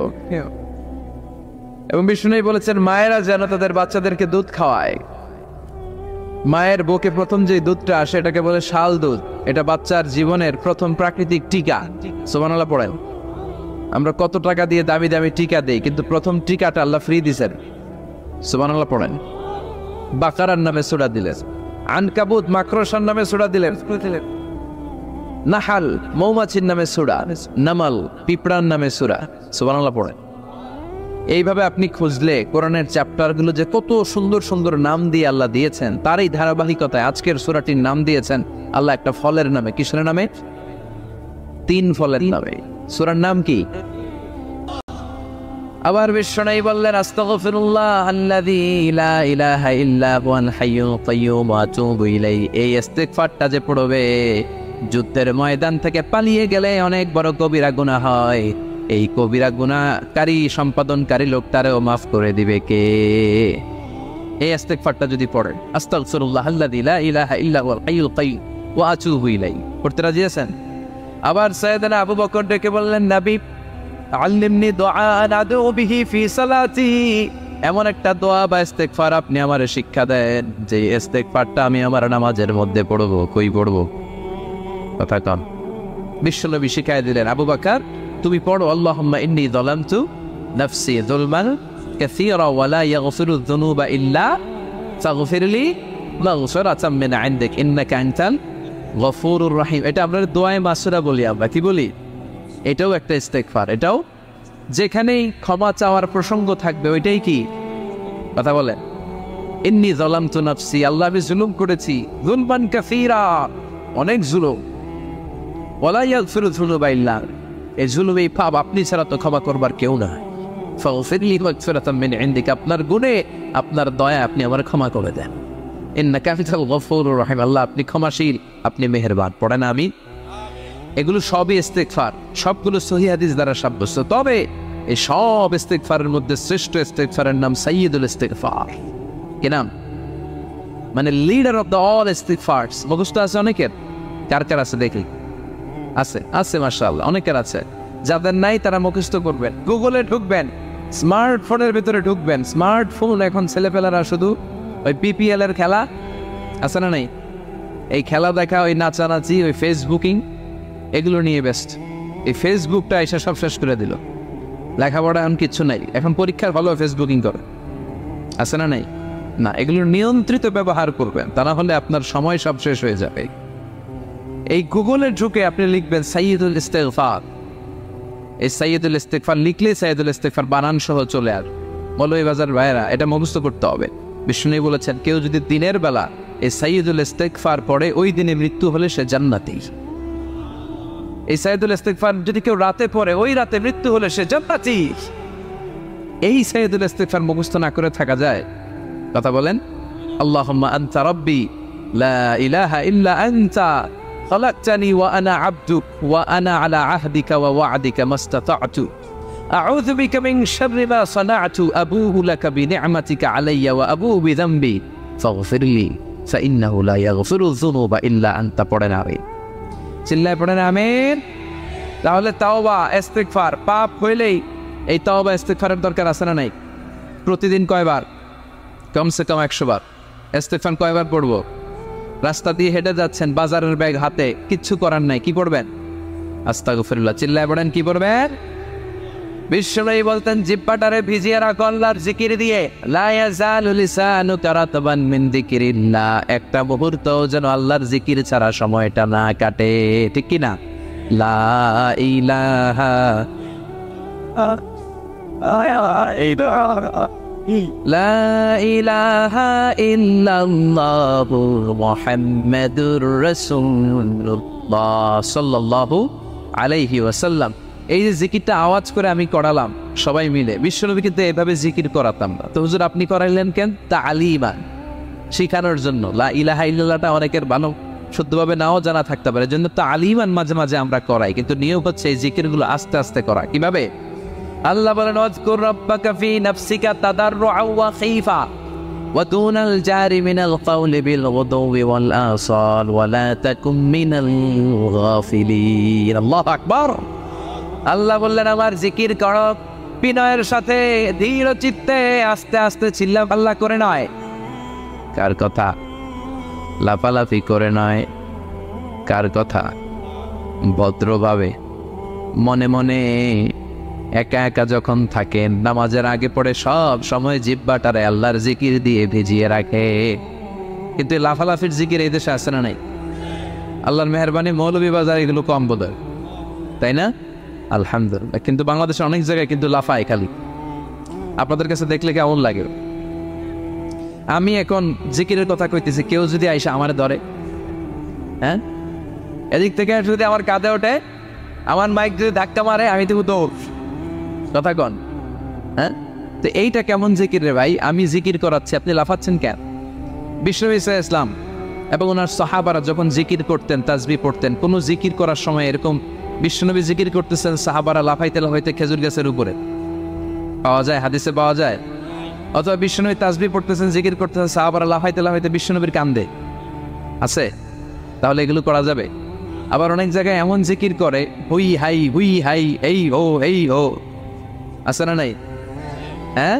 এবং বিষ্ণু বলেছেন মায়েরা যেন তাদের বাচ্চাদেরকে দুধ খাওয়ায়। মায়ের বুকে প্রথম যে দুধটা আসে এটাকে বলে শাল দুধ। এটা বাচ্চার জীবনের প্রথম প্রাকৃতিক টিকা। সুবহানাল্লাহ পড়েন। আমরা কত টাকা দিয়ে দামি দামি টিকা দেই, কিন্তু প্রথম টিকাটা আল্লাহ ফ্রি দিয়েছেন। সুবহানাল্লাহ পড়েন। বাকারার নামে সূরা দিলেন, আনকাবুত মাকড়সার নামে সূরা দিলেন, নাহাল মৌমাছির নামে সূরা, নামাল পিঁপড়ার নামে সূরা। সুবহানাল্লাহ পড়েন। এইভাবে আপনি খুঁজলে কোরআনের চ্যাপ্টারগুলো যে কত সুন্দর সুন্দর নাম দিয়ে আল্লাহ দিয়েছেন, তার এই ধারাবাহিকতায় আজকের সূরাটির নাম দিয়েছেন আল্লাহ একটা ফলের নামে। কিসের নামে? 3 ফলের নামে। সূরার নাম কি? আবার বিশ্বনবী বললেন আস্তাগফিরুল্লাহ আল্লাযী লা ইলাহা ইল্লা হুয়াল হাইয়ুল কাইয়্যুম ওয়া আতুবু ইলাইহি। এই ইস্তিগফারটা যে পড়বে, যুদ্ধের ময়দান থেকে পালিয়ে গেলে অনেক বড় কবিরা গুনাহ হয়, এই কবিরা গুনাহকারী সম্পাদনকারী লোকটারেও মাফ করে দিবে কে? এই ইস্তিগফারটা যদি পড়েন, আস্তাগফিরুল্লাহ আল্লাযী লা ইলাহা ইল্লা হুয়াল হাইয়ুল কাইয়্যুম ওয়া আতুবু ইলাইহি, পড়তে রাজি আছেন? আবার সাইয়েদনা আবু বকর ডেকে বললেন, নবী আল্লিমনি দুআআন আদউ বিহি ফি সালাতি, এমন একটা দোয়া বা ইস্তিগফার আপনি আমারে শিক্ষা দেন যে ইস্তিগফারটা আমি আমার নামাজের মধ্যে পড়বো। কই পড়বো? কথা কন। বিশ্বনবী শিখাই দিলেন, আবু বকর তুমি পড়ো, আল্লাহুম্মা ইন্নী যালামতু নাফসি যুলমান কাসীরা ওয়া লা ইয়াগফিরুয যুনুবা ইল্লা ফাগফিরলি মাগফিরাতাম মিন ইনদিক ইন্নাকা আনতাল গফুরুর রহিম। এটা আমরা দোয়ায়ে মাসুরা বলি। আমরা কি বলি? এটাও একটা ইস্তিগফার। এটাও যেখানেই ক্ষমা চাওয়ার প্রসঙ্গ থাকবে ওইটাই কি কথা বলে, ইন্নী যালামতু নাফসি, আল্লাহ আমি জুলুম করেছি, যুলমান কাসীরা, অনেক জুলুম, ওয়া লা ইয়াগফিরুয যুনুবা ইল্লা, এই জুলুম, এই পাপ আপনি ছাড়া তো ক্ষমা করবার কেউ না। ফাগফিরলি মাগফিরাতাম মিন ইনদিক, আপনার গুণে আপনার দয়া আপনি আমার ক্ষমা করে দেন। ইন্নাকা আনতাল গফুরুর রহিম, আল্লাহ আপনি ক্ষমাশীল, আপনি মেহেরবান। পড়েন আমি। এগুলো সবই ইস্তিগফার, সবগুলো সহিহ হাদিস দ্বারা সাব্যস্ত। তবে এই সব ইস্তিগফারের মধ্যে শ্রেষ্ঠ ইস্তিগফারের নাম সাইয়্যিদুল ইস্তিগফার। কি নাম? মানে লিডার অফ দ্য অল ইস্তিগফারস। মুখস্থ আছে অনেকের? কার কার আছে দেখি? আছে মাশাআল্লাহ, অনেকের আছে। যাদের নাই তারা মুখস্থ করবেন। গুগলে ঢুকবেন, স্মার্টফোনের ভিতরে ঢুকবেন। স্মার্টফোন এখন ছেলেপেলারা শুধু ওই পিপিএল এর খেলা আছে না নাই, এই খেলা দেখা, ওই নাচানাচি, ওই ফেসবুকিং, এগুলো নিয়ে ব্যস্ত। এই ফেসবুকটা এসে সব শেষ করে দিল। লেখাপড়া এখন কিচ্ছু নাই, এখন পরীক্ষার ভালো ফেসবুকিং করে। আছে না নাই? না, এগুলো নিয়ন্ত্রিত ব্যবহার করবেন, তা না হলে আপনার সময় সব শেষ হয়ে যাবে। এই গুগলে ঢুকে আপনি লিখবেন সাইয়্যিদুল ইস্তিগফার। এই সাইয়্যিদুল ইস্তিগফার লিখলে সাইয়্যিদুল ইস্তিগফার বানান সহ চলে আসবে। মৌলভীবাজার ভাইয়েরা এটা মুখস্থ করতে হবে। বিষ্ণু বলেছেন কেউ যদি দিনের বেলা এই সাইয়্যিদুল ইস্তিগফার পড়ে ওই দিনে মৃত্যু হলে সে জান্নাতি। এই সাইয়্যিদুল ইস্তিগফার যদি কেউ রাতে পড়ে ওই রাতে মৃত্যু হলে সে জান্নাতি। এই সাইয়্যিদুল ইস্তিগফার মুখস্থ না করে থাকা যায়? কথা বলেন। আল্লাহুম্মা আনতা রাব্বি লা ইলাহা ইল্লা আনতা খালাকতানি ওয়া আনা আবদুক ওয়া আনা আলা আহদিকা ওয়া ওয়া'দিকা মাস্তাতা'তু আউযু বিকা মিন শাররি মা সানা'তু আবুউ লাকা বিনি'মাতিকা আলাইয়া ওয়া আবুউ বিযামবি ফাগফিরলি ফাইন্নাহু লা ইয়াগফিরুয যুনুবা ইল্লা আনতা। পড়েন আমিন। চিল্লায় পড়েন আমিন। তাহলে তাওবা ইস্তিগফার পাপ হইলেই এই তাওবা ইস্তিগফারের দরকার আছে না নাই? প্রতিদিন কয়বার? কমসে কম 100 বার। ইস্তিগফার কয়বার পড়ব? রাস্তা দিয়ে হেঁটে যাচ্ছেন, বাজারের ব্যাগ হাতে, কিচ্ছু করার নাই, কি পড়বেন? আস্তাগফিরুল্লাহ। চিল্লায় পড়েন, কি পড়বেন? বিশ্বনবী বলতেন জিহ্বাটারে ভিজিয়ে রাখো আল্লাহর জিকির দিয়ে। লা ইয়াজালু লিসানুকা রাতবান মিন যিকিরিল্লাহ। একটা মুহূর্ত যেন আল্লাহর জিকির ছাড়া সময়টা না কাটে, ঠিক কি না? লা ইলাহা লা ইলাহা ইল্লাল্লাহু মুহাম্মাদুর রাসূলুল্লাহ সাল্লাল্লাহু আলাইহি ওয়াসাল্লাম। এই যে জিকিরটা আওয়াজ করে আমি করালাম সবাই মিলে, বিশ্বনবী কিন্তু এভাবে জিকির করাতাম না। তো হুজুর আপনি করাইলেন কেন? তালিমান, শিখানোর জন্য। লা ইলাহা ইল্লাল্লাহটা অনেকের ভালো শুদ্ধভাবে নাও জানা থাকতে পারে, জন্য তালিমান মাঝে মাঝে আমরা করাই, কিন্তু নিয়ম হচ্ছে এই জিকিরগুলো আস্তে আস্তে করা। কিভাবে? আল্লাহ বলেন ওয়াজকুর রাব্বাকা ফি নাফসিকা তাদাররুআ ওয়া খাইফা ওয়া দুনাল জারি মিনাল কাওলি বিল গুদুওয়ি ওয়াল আসাল ওয়া লা তাকুম মিনাল গাফিলিন। আল্লাহু আকবার। আল্লাহ বললেন আমার জিকির করো বিনয়ের সাথে, ধীর চিত্তে, আস্তে আস্তে, চিল্লা পাল্লা করে নয়। কার কথা? লাফালাফি করে নয়। কার কথা? ভদ্রভাবে, মনে মনে, একা একা যখন থাকেন, নামাজের আগে পড়ে সব সময় জিহ্বাটারে আল্লাহর জিকির দিয়ে ভিজিয়ে রাখে। কিন্তু লাফালাফির জিকির এই দেশে আসে না নাই? আল্লাহর মেহরবানি মৌলভী বাজার এগুলো কম বোধ, তাই না? আলহামদুলিল্লাহ। কিন্তু বাংলাদেশের অনেক জায়গায় কিন্তু লাফায় খালি। আপনাদের কাছে দেখলে কেমন লাগে? আমি এখন জিকিরের কথা কইতেছি, কেউ যদি আইসা আমারে ধরে, হ্যাঁ, এদিক থেকে যদি আমার কাঁধে ওঠে, আমার মাইক যদি ধাক্কা মারে, আমি তো দৌড়। কথা কন, হ্যাঁ? তো এইটা কেমন জিকির রে ভাই? আমি জিকির করাচ্ছি, আপনি লাফাচ্ছেন কেন? বিশ্বনবী সাল্লাল্লাহু আলাইহি ওয়াসাল্লাম এবং ওনার সাহাবারা যখন জিকির করতেন, তাসবিহ পড়তেন, কোন জিকির করার সময় এরকম বিশ্বনবী জিকির করতেছেন, সাহাবারা লাফাইতে লাফাইতে খেজুর গাছের উপরে, পাওয়া যায়? হাদিসে পাওয়া যায়? অথবা বিশ্বনবী তাসবিহ পড়তেছেন, জিকির করতেছেন, সাহাবারা লাফাইতে লাফাইতে বিশ্বনবীর কান্দে আছে? তাহলে এগুলো করা যাবে? আবার অনেক জায়গায় এমন জিকির করে, হুই হাই, এই হো, আছে না নাই? হ্যাঁ,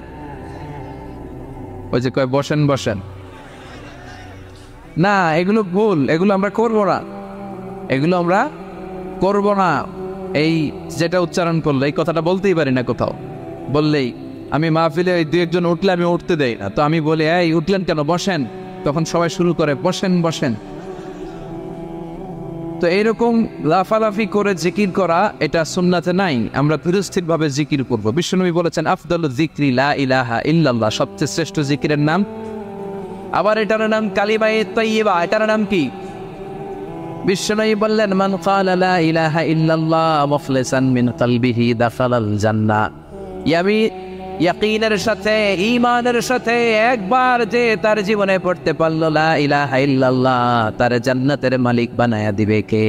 ওই যে কয় বসেন বসেন, না এগুলো ভুল, এগুলো আমরা করবো না, এগুলো আমরা করবো না। এই যেটা উচ্চারণ করলো, এই কথাটা বলতেই পারি না কোথাও। বললেই আমি মাহফিলে দুই একজন উঠলে আমি উঠতে দেই না, তো আমি বলি এই উঠলেন কেন, বসেন, তখন সবাই শুরু করে বসেন বসেন। তো এইরকম লাফালাফি করে জিকির করা, এটা সুন্নাতে নাই। আমরা ধীরস্থিরভাবে জিকির করব। বিশ্বনবী বলেছেন আফদালুয যিকরি লা ইলাহা ইল্লাল্লাহ, সবচেয়ে শ্রেষ্ঠ জিকিরের নাম। আবার এটার নাম কালিমায়ে তাইয়্যিবা। এটার নাম কি? বিশ্বনবী বললেন মান ক্বালা লা ইলাহা ইল্লাল্লাহ মুখলিসান মিন কলবিহি দাখালাল জান্নাহ। ইয়াকিনের সাথে, ঈমানের সাথে একবার যে তার জীবনে পড়তে পারলো লা ইলাহা ইল্লাল্লাহ, তার জান্নাতের মালিক বানায়া দিবে কে?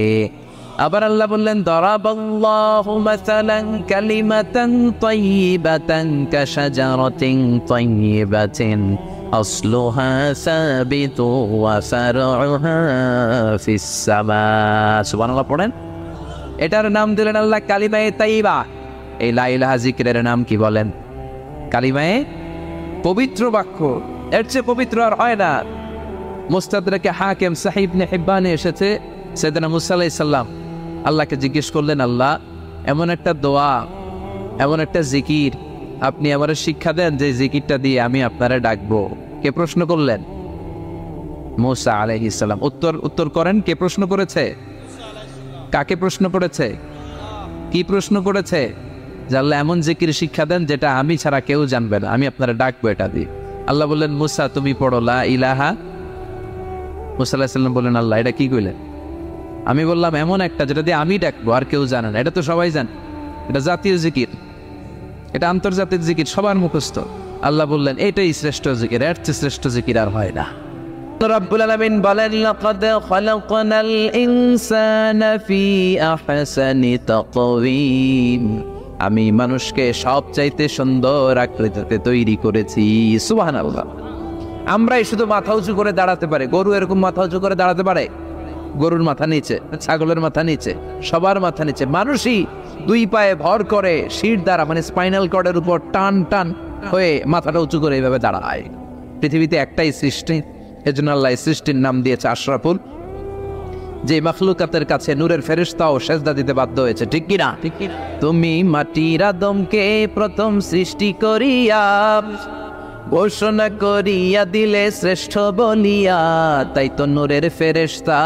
আবার আল্লাহ বললেন দারাবাল্লাহু মাসালান কালিমাতান তাইয়্যিবাতান কাশাজারাতিন তাইয়্যিবাতিন আসলুহা সাবিতু ওয়া ফারউহা ফিস সামা। সুবহানাল্লাহ পড়েন। এটার নাম দিলেন আল্লাহ কালিমায়ে তাইয়্যিবা। এই লা ইলাহা জিকিরের নাম কি বলেন? কালিমায়ে পবিত্র বাক্য। এর চেয়ে পবিত্র আর হয় না। মুস্তাদরাকে হাকিম সহিহ ইবনে হিব্বানে এসেছে, সাইয়েদনা মুসা আলাইহিস সালাম আল্লাহকে জিজ্ঞেস করলেন, আল্লাহ এমন একটা দোয়া, এমন একটা জিকির আপনি আমারে শিক্ষা দেন যে জিকিরটা দিয়ে আমি আপনারে ডাকবো। কে প্রশ্ন করলেন? মুসা আলাইহিস সালাম। উত্তর করেন, কে প্রশ্ন করেছে? কাকে প্রশ্ন করেছে? কি প্রশ্ন করেছে? যে আল্লাহ এমন জিকির শিক্ষা দেন যেটা আমি ছাড়া কেউ জানবে না, আমি আপনারা ডাকবো এটা দিয়ে। আল্লাহ বললেন মুসা তুমি পড়ো লা ইলাহা মুসা আলাইহিস সালাম বললেন, আল্লাহ এটা কি কইলেন? আমি বললাম, এমন একটা যেটা দিয়ে আমি ডাকবো আর কেউ জানে না। এটা তো সবাই জানে, এটা জাতীয় জিকির, এটা আন্তর্জাতিক জিকির, সবার মুখস্থ। আল্লাহ বললেন, এটাই শ্রেষ্ঠ জিকির, এর চেয়ে শ্রেষ্ঠ জিকির আর হয় না। রব্বুল আলামিন বলেন, লাকাদ খালাকনাল ইনসানা ফি আহসানি তাকওয়িম, আমি মানুষকে সবচাইতে সুন্দর আকৃতিতে তৈরি করেছি। সুবহানাল্লাহ। আমরাই শুধু মাথা উঁচু করে দাঁড়াতে পারি, গরু এরকম মাথা উঁচু করে দাঁড়াতে পারে? গরুর মাথা নিচে, ছাগলের মাথা নিচে, সবার মাথা নিচে। মানুষই দুই পায়ে ভর করে শির দ্বারা, মানে স্পাইনাল কর্ডের উপর টান টান হয়ে মাথাটা উঁচু করে এইভাবে দাঁড়ায়। পৃথিবীতে একটাই সৃষ্টি, এজন্য আল্লাহ সৃষ্টির নাম দিয়েছে আশরাফুল, যে মাখলুকাতের কাছে নূরের ফেরেশতাও সেজদা দিতে বাধ্য হয়েছে। ঠিক কি না? তুমি মাটির আদমকে প্রথম সৃষ্টি করিয়া ঘোষণা করিয়া দিলে শ্রেষ্ঠ বলিয়া, তাই তো নূরের ফেরেশতা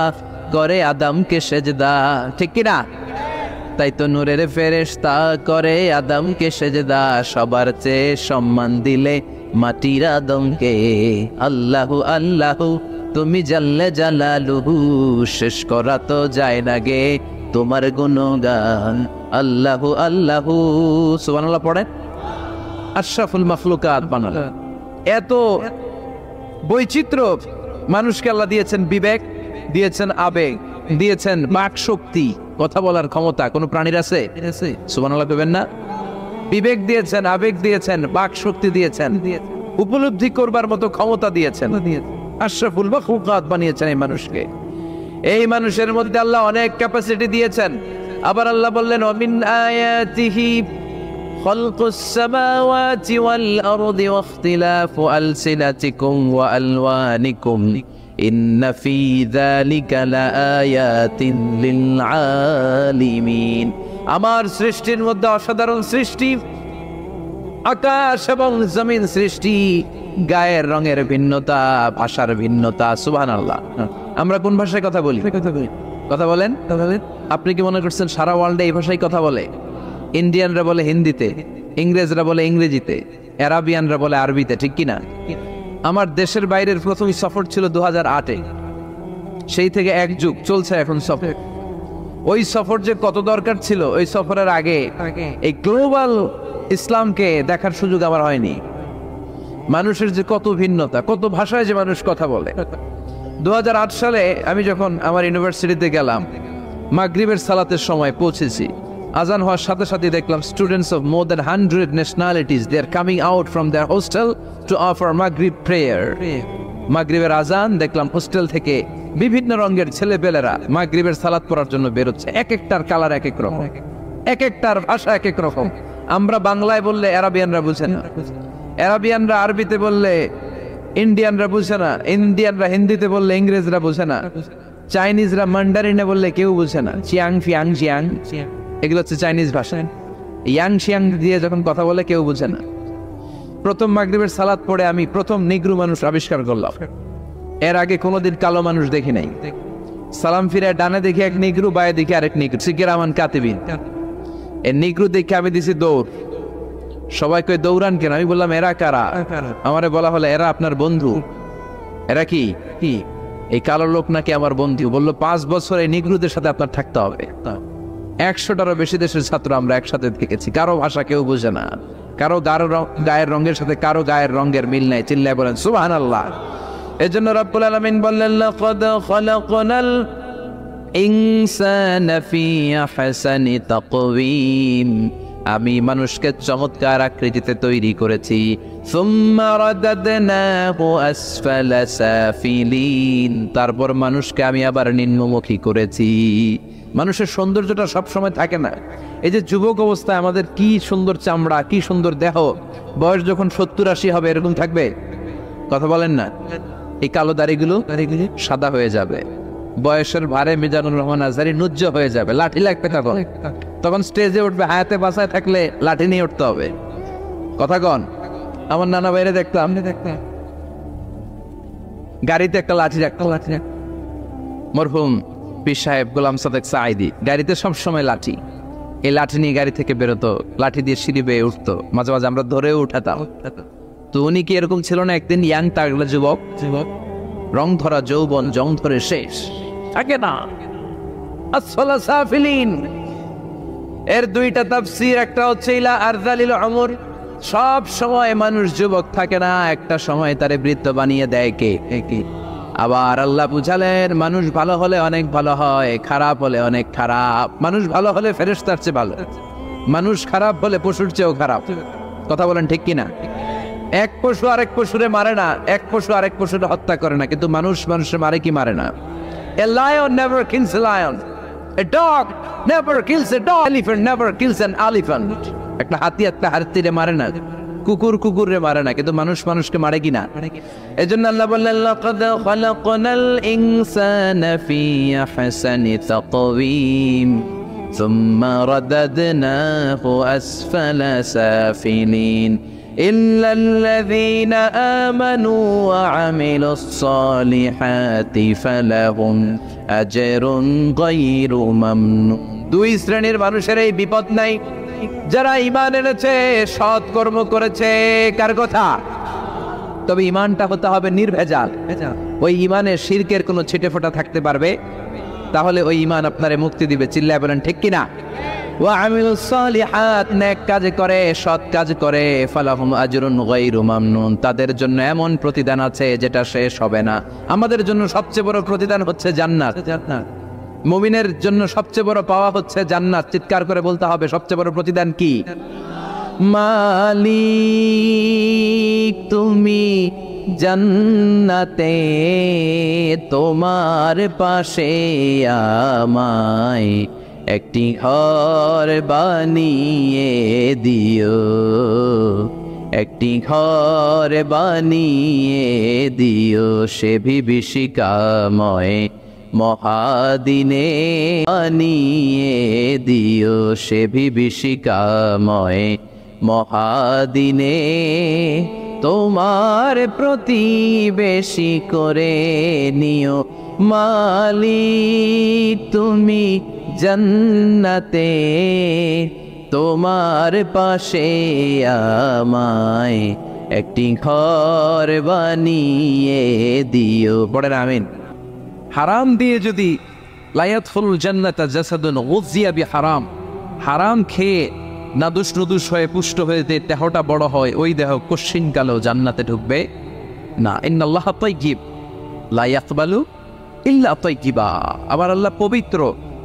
করে আদমকে সেজদা। ঠিক কি না? তাই তো নূরের ফেরেশতা করে আদমকে সেজদা, সবার চেয়ে সম্মান দিলে মাটির আদমকে। আল্লাহু আল্লাহু তুমি জাল্লে জালালুহু, শেষ করা তো যায় না গে তোমার গুণগান। আল্লাহু আল্লাহু, সুবহানাল্লাহ পড়েন। আশরাফুল মাখলুকাত বানালেন। এত বৈচিত্র্য মানুষকে আল্লাহ দিয়েছেন, বিবেক দিয়েছেন, আবেগ দিয়েছেন, বাক শক্তি, কথা বলার ক্ষমতা। কোন প্রাণীর আছে? সুবহানাল্লাহ কইবেন না? বিবেক দিয়েছেন, আবেগ দিয়েছেন, বাক শক্তি দিয়েছেন, উপলব্ধি করবার মতো ক্ষমতা দিয়েছেন। আশরাফুল মাখলুকাত বানিয়েছেন এই মানুষকে। এই মানুষের মধ্যে আল্লাহ অনেক ক্যাপাসিটি দিয়েছেন। আবার আল্লাহ বললেন, ওয়ামিন আয়াতিহি খালকুস সামাওয়াতি ওয়াল আরদি ওয়াখতিলাফু আলসিনাতিকুম ওয়া আলওয়ানিকুম ইন্না ফি যালিকা লাআয়াতিন লিল আলিমিন। আমার সৃষ্টির মধ্যে অসাধারণ সৃষ্টি, আকাশ এবং জমিন সৃষ্টি, গায়ের রঙের ভিন্নতা, ভাষার ভিন্নতা। সুবহানাল্লাহ। আমরা কোন ভাষায় কথা বলি? কথা বলেন। আপনি কি মনে করছেন সারা ওয়ার্ল্ডে এই ভাষায় কথা বলে? ইন্ডিয়ানরা বলে হিন্দিতে, ইংরেজরা বলে ইংরেজিতে, আরাবিয়ানরা বলে আরবিতে। ঠিক কিনা? আমার দেশের বাইরের প্রথম সফর ছিল 2008-এ। সেই থেকে এক যুগ চলছে এখন সফর। ওই সফর যে কত দরকার ছিল, ওই সফরের আগে এই গ্লোবাল ইসলামকে দেখার সুযোগ আমার হয়নি। মানুষের যে কত ভিন্নতা, কত ভাষায় যে মানুষ কথা বলে। 2008 সালে আমি যখন আমার ইউনিভার্সিটিতে গেলাম, মাগরিবের সালাতের সময় পৌঁছেছি। আজান হওয়ার সাথে সাথে দেখলাম students of more than 100 nationalities, they are coming out from their hostel to offer Maghrib prayer. মাগরিবের আজান দেখলাম, হোস্টেল থেকে বিভিন্ন রঙের ছেলেপেলেরা মাগরিবের সালাত পড়ার জন্য বেরোচ্ছে। এক একটার কালার এক এক রকম, এক একটার ভাষা এক এক রকম। আমরা বাংলায় বললে আরাবিয়ানরা বুঝে না, আরাবিয়ানরা আরবিতে বললে ইন্ডিয়ানরা বুঝে না, ইন্ডিয়ানরা হিন্দিতে বললে ইংরেজরা বুঝে না, চাইনিজরা মান্ডারিনে বললে কেউ বুঝে না। চিয়াং ফিয়াং জিয়াং, এগুলো হচ্ছে চাইনিজ ভাষা। ইয়াং শিয়াং দিয়ে যখন কথা বলে কেউ বুঝে না। প্রথম মাগরিবের সালাত পড়ে আমি প্রথম নিগ্রু মানুষ আবিষ্কার করলাম। এর আগে কোনোদিন কালো মানুষ দেখি নাই। সালাম ফিরে ডানে দেখি এক নিগ্রু, বায়ে দেখি আরেক নিগ্রু, কিরামান কাতিবিন। এই নিগ্রু দেখে আমি দিছি দৌড়। সবাই কই দৌড়ান কেন? আমি বললাম, এরা কারা? আমারে বলা হলো, এরা আপনার বন্ধু। এরা কি? এই কালো লোক নাকি আমার বন্ধু। বললো, 5 বছর এই নিগ্রুদের সাথে আপনার থাকতে হবে। 100টারও বেশি দেশের ছাত্র আমরা একসাথে থেকেছি। কারো ভাষা কেউ বুঝে না, কারো গায়ের রঙের সাথে কারো গায়ের রঙের মিল নাই। চিল্লায় বলেন সুবহানাল্লাহ। এজন্য রব্বুল আলামিন বললেন, লাকাদ খালাকনাল ইনসানা ফি আহসানি তাকওয়িম, আমি মানুষকে চমৎকার আকৃতিতে তৈরি করেছি। সুম্মা রাদাদনাহু আসফালা সাফিলিন, তারপর মানুষকে আমি আবার নিম্নমুখী করেছি। মানুষের সৌন্দর্যটা সব সময় থাকে না। এই যে যুবক অবস্থায় আমাদের কি সুন্দর চামড়া, কি সুন্দর দেহ, বয়স যখন 70-80 হবে এরকম থাকবে? কথা বলেন না। এই কালো দাড়িগুলো সাদা হয়ে যাবে, বয়সের ভারে মিজানুর রহমান আজহারী নুজ্জ হয়ে যাবে, লাঠি লাগবে তখন স্টেজে উঠবে। হায়াতে বাসায় থাকলে লাঠি নিয়ে উঠতে হবে। কথা কন। আমার নানা বাইরে দেখতাম গাড়িতে একটা লাঠি রাখতো। মরহুম পীর সাহেব গোলাম সাদেক সাঈদী গাড়িতে সবসময় লাঠি, এই লাঠি নিয়ে গাড়ি থেকে বেরোতো, লাঠি দিয়ে সিঁড়ি বেয়ে উঠতো, মাঝে মাঝে আমরা ধরেও উঠাতাম। তো উনি কি এরকম ছিল না? একদিন ইয়াং তাগড়া যুবক রং ধরা যৌবন জং ধরে শেষ থাকে না। আসফালা সাফিলিন এর দুইটা তাফসীর, একটা হচ্ছে ইলা আরযালিল উমর, সব সময় মানুষ যুবক থাকে না, একটা সময় তারে বৃদ্ধ বানিয়ে দেয় কে? আবার আল্লাহ বুঝালেন মানুষ ভালো হলে অনেক ভালো হয়, খারাপ হলে অনেক খারাপ। মানুষ ভালো হলে ফেরেশতার চেয়ে ভালো, মানুষ খারাপ হলে পশুর চেয়েও খারাপ। কথা বলেন ঠিক কিনা? এক পশু আরেক পশুরে মারে না, এক পশু আরেক পশুরে হত্যা করে না, কিন্তু মানুষ মানুষের মারে কি মারে না? A lion never kills a lion, a dog never kills a dog, elephant never kills an elephant. একটা হাতি একটা হাতিরে মারে না, কুকুর কুকুরে মারে না, কিন্তু মানুষ মানুষকে মারে কিনা? এজন্য আল্লাহ বললেন লাকাদ খালাকনাল ইনসানা ফি আহসানি তাকওয়িম সুম্মা রাদাদনাহু আসফালা সাফিলিন ইল্লাল্লাযীনা আমানু ওয়া আমিলুস সালিহাতি ফালাহুম আজরুন গায়রু মামনুন। দুই শ্রেণীর মানুষের এই বিপদ নাই, যারা ঈমান এনেছে, সৎ কর্ম করেছে। কার কথা? তবে ঈমানটা হতে হবে নির্ভেজাল। ওই ঈমানে শিরকের কোনো ছিটেফোঁটা থাকতে পারবে? তাহলে ওই ঈমান আপনারে মুক্তি দিবে। চিল্লায় বলেন ঠিক কিনা? ওয়া আমিলুস সালিহাত, নেক কাজ করে, সৎ কাজ করে, ফালাহুম আজরুন গায়রু মামনুন, তাদের জন্য এমন প্রতিদান আছে যেটা শেষ হবে না। আমাদের জন্য সবচেয়ে বড় প্রতিদান হচ্ছে জান্নাত। মুমিনের জন্য সবচেয়ে বড় পাওয়া হচ্ছে জান্নাত। চিৎকার করে বলতে হবে সবচেয়ে বড় প্রতিদান কি? মালিক তুমি জান্নাতে তোমার পাশে আমায় একটি ঘর বানিয়ে দিও, একটি ঘর বানিয়ে দিও সে বিভীষিকাময় মহাদিনে, বানিয়ে দিও সে বিভীষিকাময় মহাদিনে, তোমার প্রতিবেশী করে নিও মালিক তুমি জান্নাতে তোমার পাশে আমায় একটি ঘর বানিয়ে দিও। পড়েন আমিন। হারাম দিয়ে যদি লায়াদখুল জান্নাতা জাসাদুন গুযিয়া বিহারাম, হারাম খেয়ে নাদুস নুদুস হয়ে পুষ্ট হয়ে যে দেহটা বড় হয়, ওই দেহ কশিনকালেও জান্নাতে ঢুকবে না। ইন্নাল্লাহ তাইয়্যিব লা ইয়াকবালু ইল্লা তাইয়্যিবা। আবার আল্লাহ পবিত্র,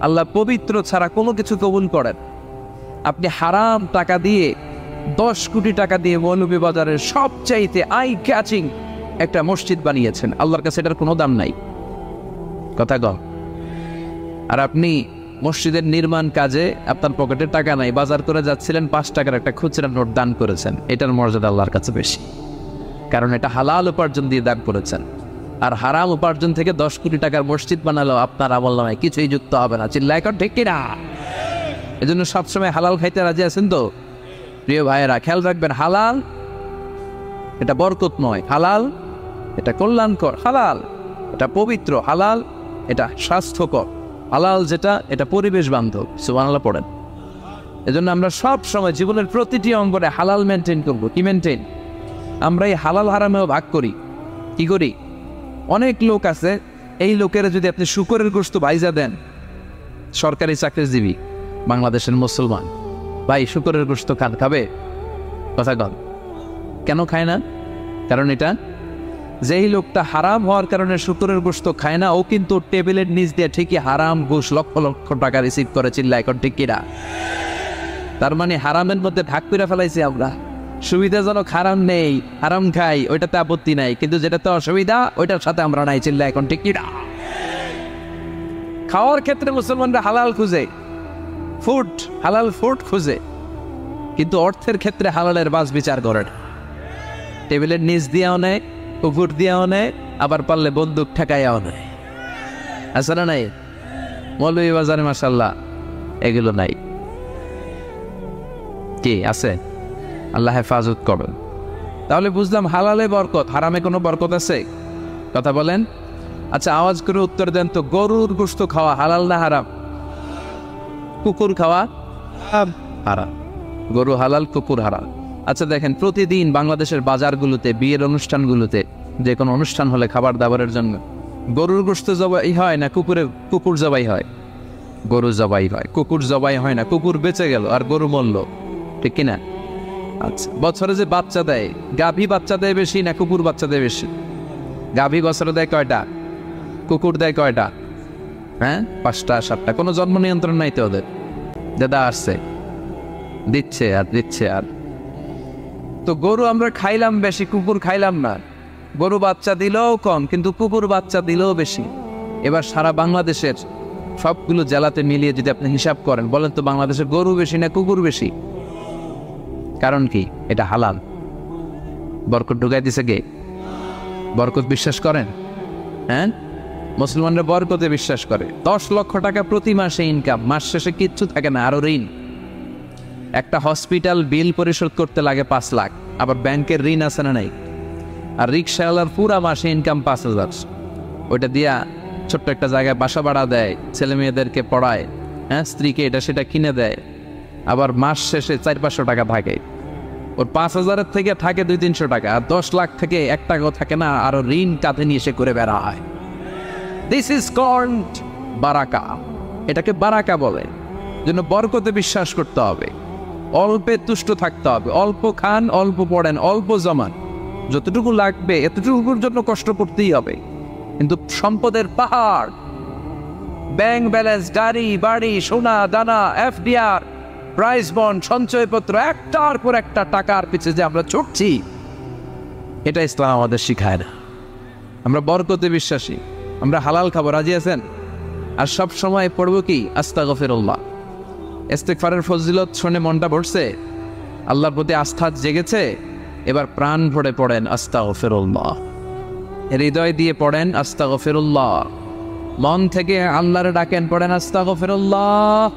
আল্লাহ পবিত্র ছাড়া কোনো কিছু কবুল করেন। আপনি হারাম টাকা দিয়ে 10 কোটি টাকা দিয়ে মৌলভীবাজারের সবচাইতে আই ক্যাচিং একটা মসজিদ বানিয়েছেন, আল্লাহর কাছে এটার কোনো দাম নাই। কথা কম। আর আপনি মসজিদের নির্মাণ কাজে আপনার পকেটে টাকা নাই, বাজার করে যাচ্ছিলেন, 5 টাকার একটা খুচরা নোট দান করেছেন, এটার মর্যাদা আল্লাহর কাছে বেশি, কারণ এটা হালাল উপার্জন দিয়ে দান করেছেন। আর হারাম উপার্জন থেকে 10 কোটি টাকার মসজিদ বানালো আপনার আমল নামায় কিছুই যুক্ত হবে না। চিল্লায় এখন ঠিক কিনা? এজন্য সবসময় হালাল খাইতে রাজি আছেন তো? প্রিয় ভাইয়েরা খেয়াল রাখবেন, হালাল এটা বরকতময়, হালাল এটা কল্যাণকর, হালাল এটা পবিত্র, হালাল এটা স্বাস্থ্যকর, হালাল যেটা এটা পরিবেশ বান্ধব। সুবহানাল্লাহ পড়েন। এজন্য আমরা সব সময় জীবনের প্রতিটি অঙ্গনে হালাল মেনটেন করব। কি মেনটেন? আমরা এই হালাল হারামেও ভাগ করি। কি করি? অনেক লোক আছে, এই লোকেরা যদি আপনি শুকরের গোশত ভাইজা দেন, সরকারি চাকরিজীবী বাংলাদেশের মুসলমান ভাই শুকরের গোশত খাবে? কথা কন। কেন খায় না? কারণ এটা যেই লোকটা হারাম হওয়ার কারণে শুকরের গোশত খায় না, ও কিন্তু টেবিলের নিচ দিয়ে ঠিকই হারাম ঘুষ লক্ষ লক্ষ টাকা রিসিভ করে। চিল্লায় এখন ঠিক কিনা? তার মানে হারামের মধ্যে ভাগ করে ফেলাইছি আমরা। সুবিধাজনক হারাম নেই, হারাম খাই, ওইটাতে আপত্তি নাই, কিন্তু যেটাতে অসুবিধা ওইটার সাথে আমরা নাই। চিল্লায় এখন ঠিক কিনা? খাওয়ার ক্ষেত্রে মুসলমানরা হালাল খুঁজে, ফুড হালাল ফুড খুঁজে, কিন্তু অর্থের ক্ষেত্রে হালালের বাস বিচার করে না। টেবিলের নিচ দিয়েও নেয়, পুকুর দিয়েও নেয়, আবার পারলে বন্দুক ঠেকাইয়াও নেয়। আছে না নাই? মৌলভীবাজারে মাশাআল্লাহ এগুলো নাই। কি আছে? আল্লাহ হেফাজত করবেন। তাহলে বুঝলাম হালালে বরকত, হারামে কোনো বরকত আছে? কথা বলেন। আচ্ছা আওয়াজ করে উত্তর দেন তো, গরুর গোশত খাওয়া হালাল না হারাম? কুকুর খাওয়া হারাম। গরু হালাল, কুকুর হারাম। আচ্ছা দেখেন, প্রতিদিন বাংলাদেশের বাজারগুলোতে, বিয়ের অনুষ্ঠানগুলোতে যে কোনো অনুষ্ঠান হলে খাবার দাবারের জন্য গরুর গোশত জবাই হয় না কুকুর জবাই হয়? গরু জবাই হয়, কুকুর জবাই হয় না। কুকুর বেঁচে গেল আর গরু মরল, ঠিক কিনা? আচ্ছা, বছরে যে বাচ্চা দেয়, গাভী বাচ্চা দেয় বেশি না কুকুর বাচ্চা দেয় বেশি? গাভী বছরে দেয় কয়টা? কুকুর দেয় কয়টা? হ্যাঁ, 5টা 7টা। কোনো জন্ম নিয়ন্ত্রণ নাই তো ওদের। দাদা আসছে, দিচ্ছে আর দিচ্ছে আর। তো গরু আমরা খাইলাম বেশি, কুকুর খাইলাম না। গরু বাচ্চা দিলেও কম, কিন্তু কুকুর বাচ্চা দিলেও বেশি। এবার সারা বাংলাদেশের সবগুলো জেলাতে মিলিয়ে যদি আপনি হিসাব করেন, বলেন তো বাংলাদেশে গরু বেশি না কুকুর বেশি? কারণ কি? এটা হালাল। বরকত ঢুকাই দিছে কে? বরকত বিশ্বাস করেন? হ্যাঁ, মুসলমানরা বরকতে বিশ্বাস করে। 10 লক্ষ টাকা প্রতি মাসে ইনকাম, মাস শেষে কিচ্ছু থাকে না, আরো ঋণ। একটা হসপিটাল বিল পরিশোধ করতে লাগে 5 লাখ, আবার ব্যাংকের ঋণ আছে না নাই? আর রিক্সাওয়ালার পুরা মাসে ইনকাম 5,000, ওইটা দিয়া ছোট্ট একটা জায়গায় বাসা ভাড়া দেয়, ছেলে মেয়েদেরকে পড়ায়, হ্যাঁ, স্ত্রীকে এটা সেটা কিনে দেয়, আবার মাস শেষে 400-500 টাকা থাকে। ওর 5,000-এর থেকে থাকে 200-300 টাকা, আর 10 লাখ থেকে 1 টাকাও থাকে না, আরো ঋণ কাঁধে নিয়ে সে করে বেড়া হয়। দিস ইজ কল্ড বারাকা। এটাকে বারাকা বলে। জন্য বরকতে বিশ্বাস করতে হবে, অল্পে তুষ্ট থাকতে হবে। অল্প খান, অল্প পড়েন, অল্প জমান, যতটুকু লাগবে এতটুকুর জন্য কষ্ট করতেই হবে। কিন্তু সম্পদের পাহাড়, ব্যাংক ব্যালেন্স, গাড়ি বাড়ি, সোনা দানা, FDR, প্রাইজ বন্ড, সঞ্চয়পত্র, একটার পর একটা টাকার পিছে যে আমরা ছুটছি, এটা ইসলাম আমাদের শিখায় না। আমরা বরকতে বিশ্বাসী, আমরা হালাল খাবো, রাজি আছেন? আর সব সময় পড়বো কি? আস্তাগফিরুল্লাহ। ইস্তিগফারের ফজিলত শুনে মনটা ভরছে, আল্লাহর প্রতি আস্থা জেগেছে, এবার প্রাণ ভরে পড়েন আস্তাগফিরুল্লাহ, হৃদয় দিয়ে পড়েন আস্তাগফিরুল্লাহ, মন থেকে আল্লাহরে ডাকেন, পড়েন আস্তাগফিরুল্লাহ।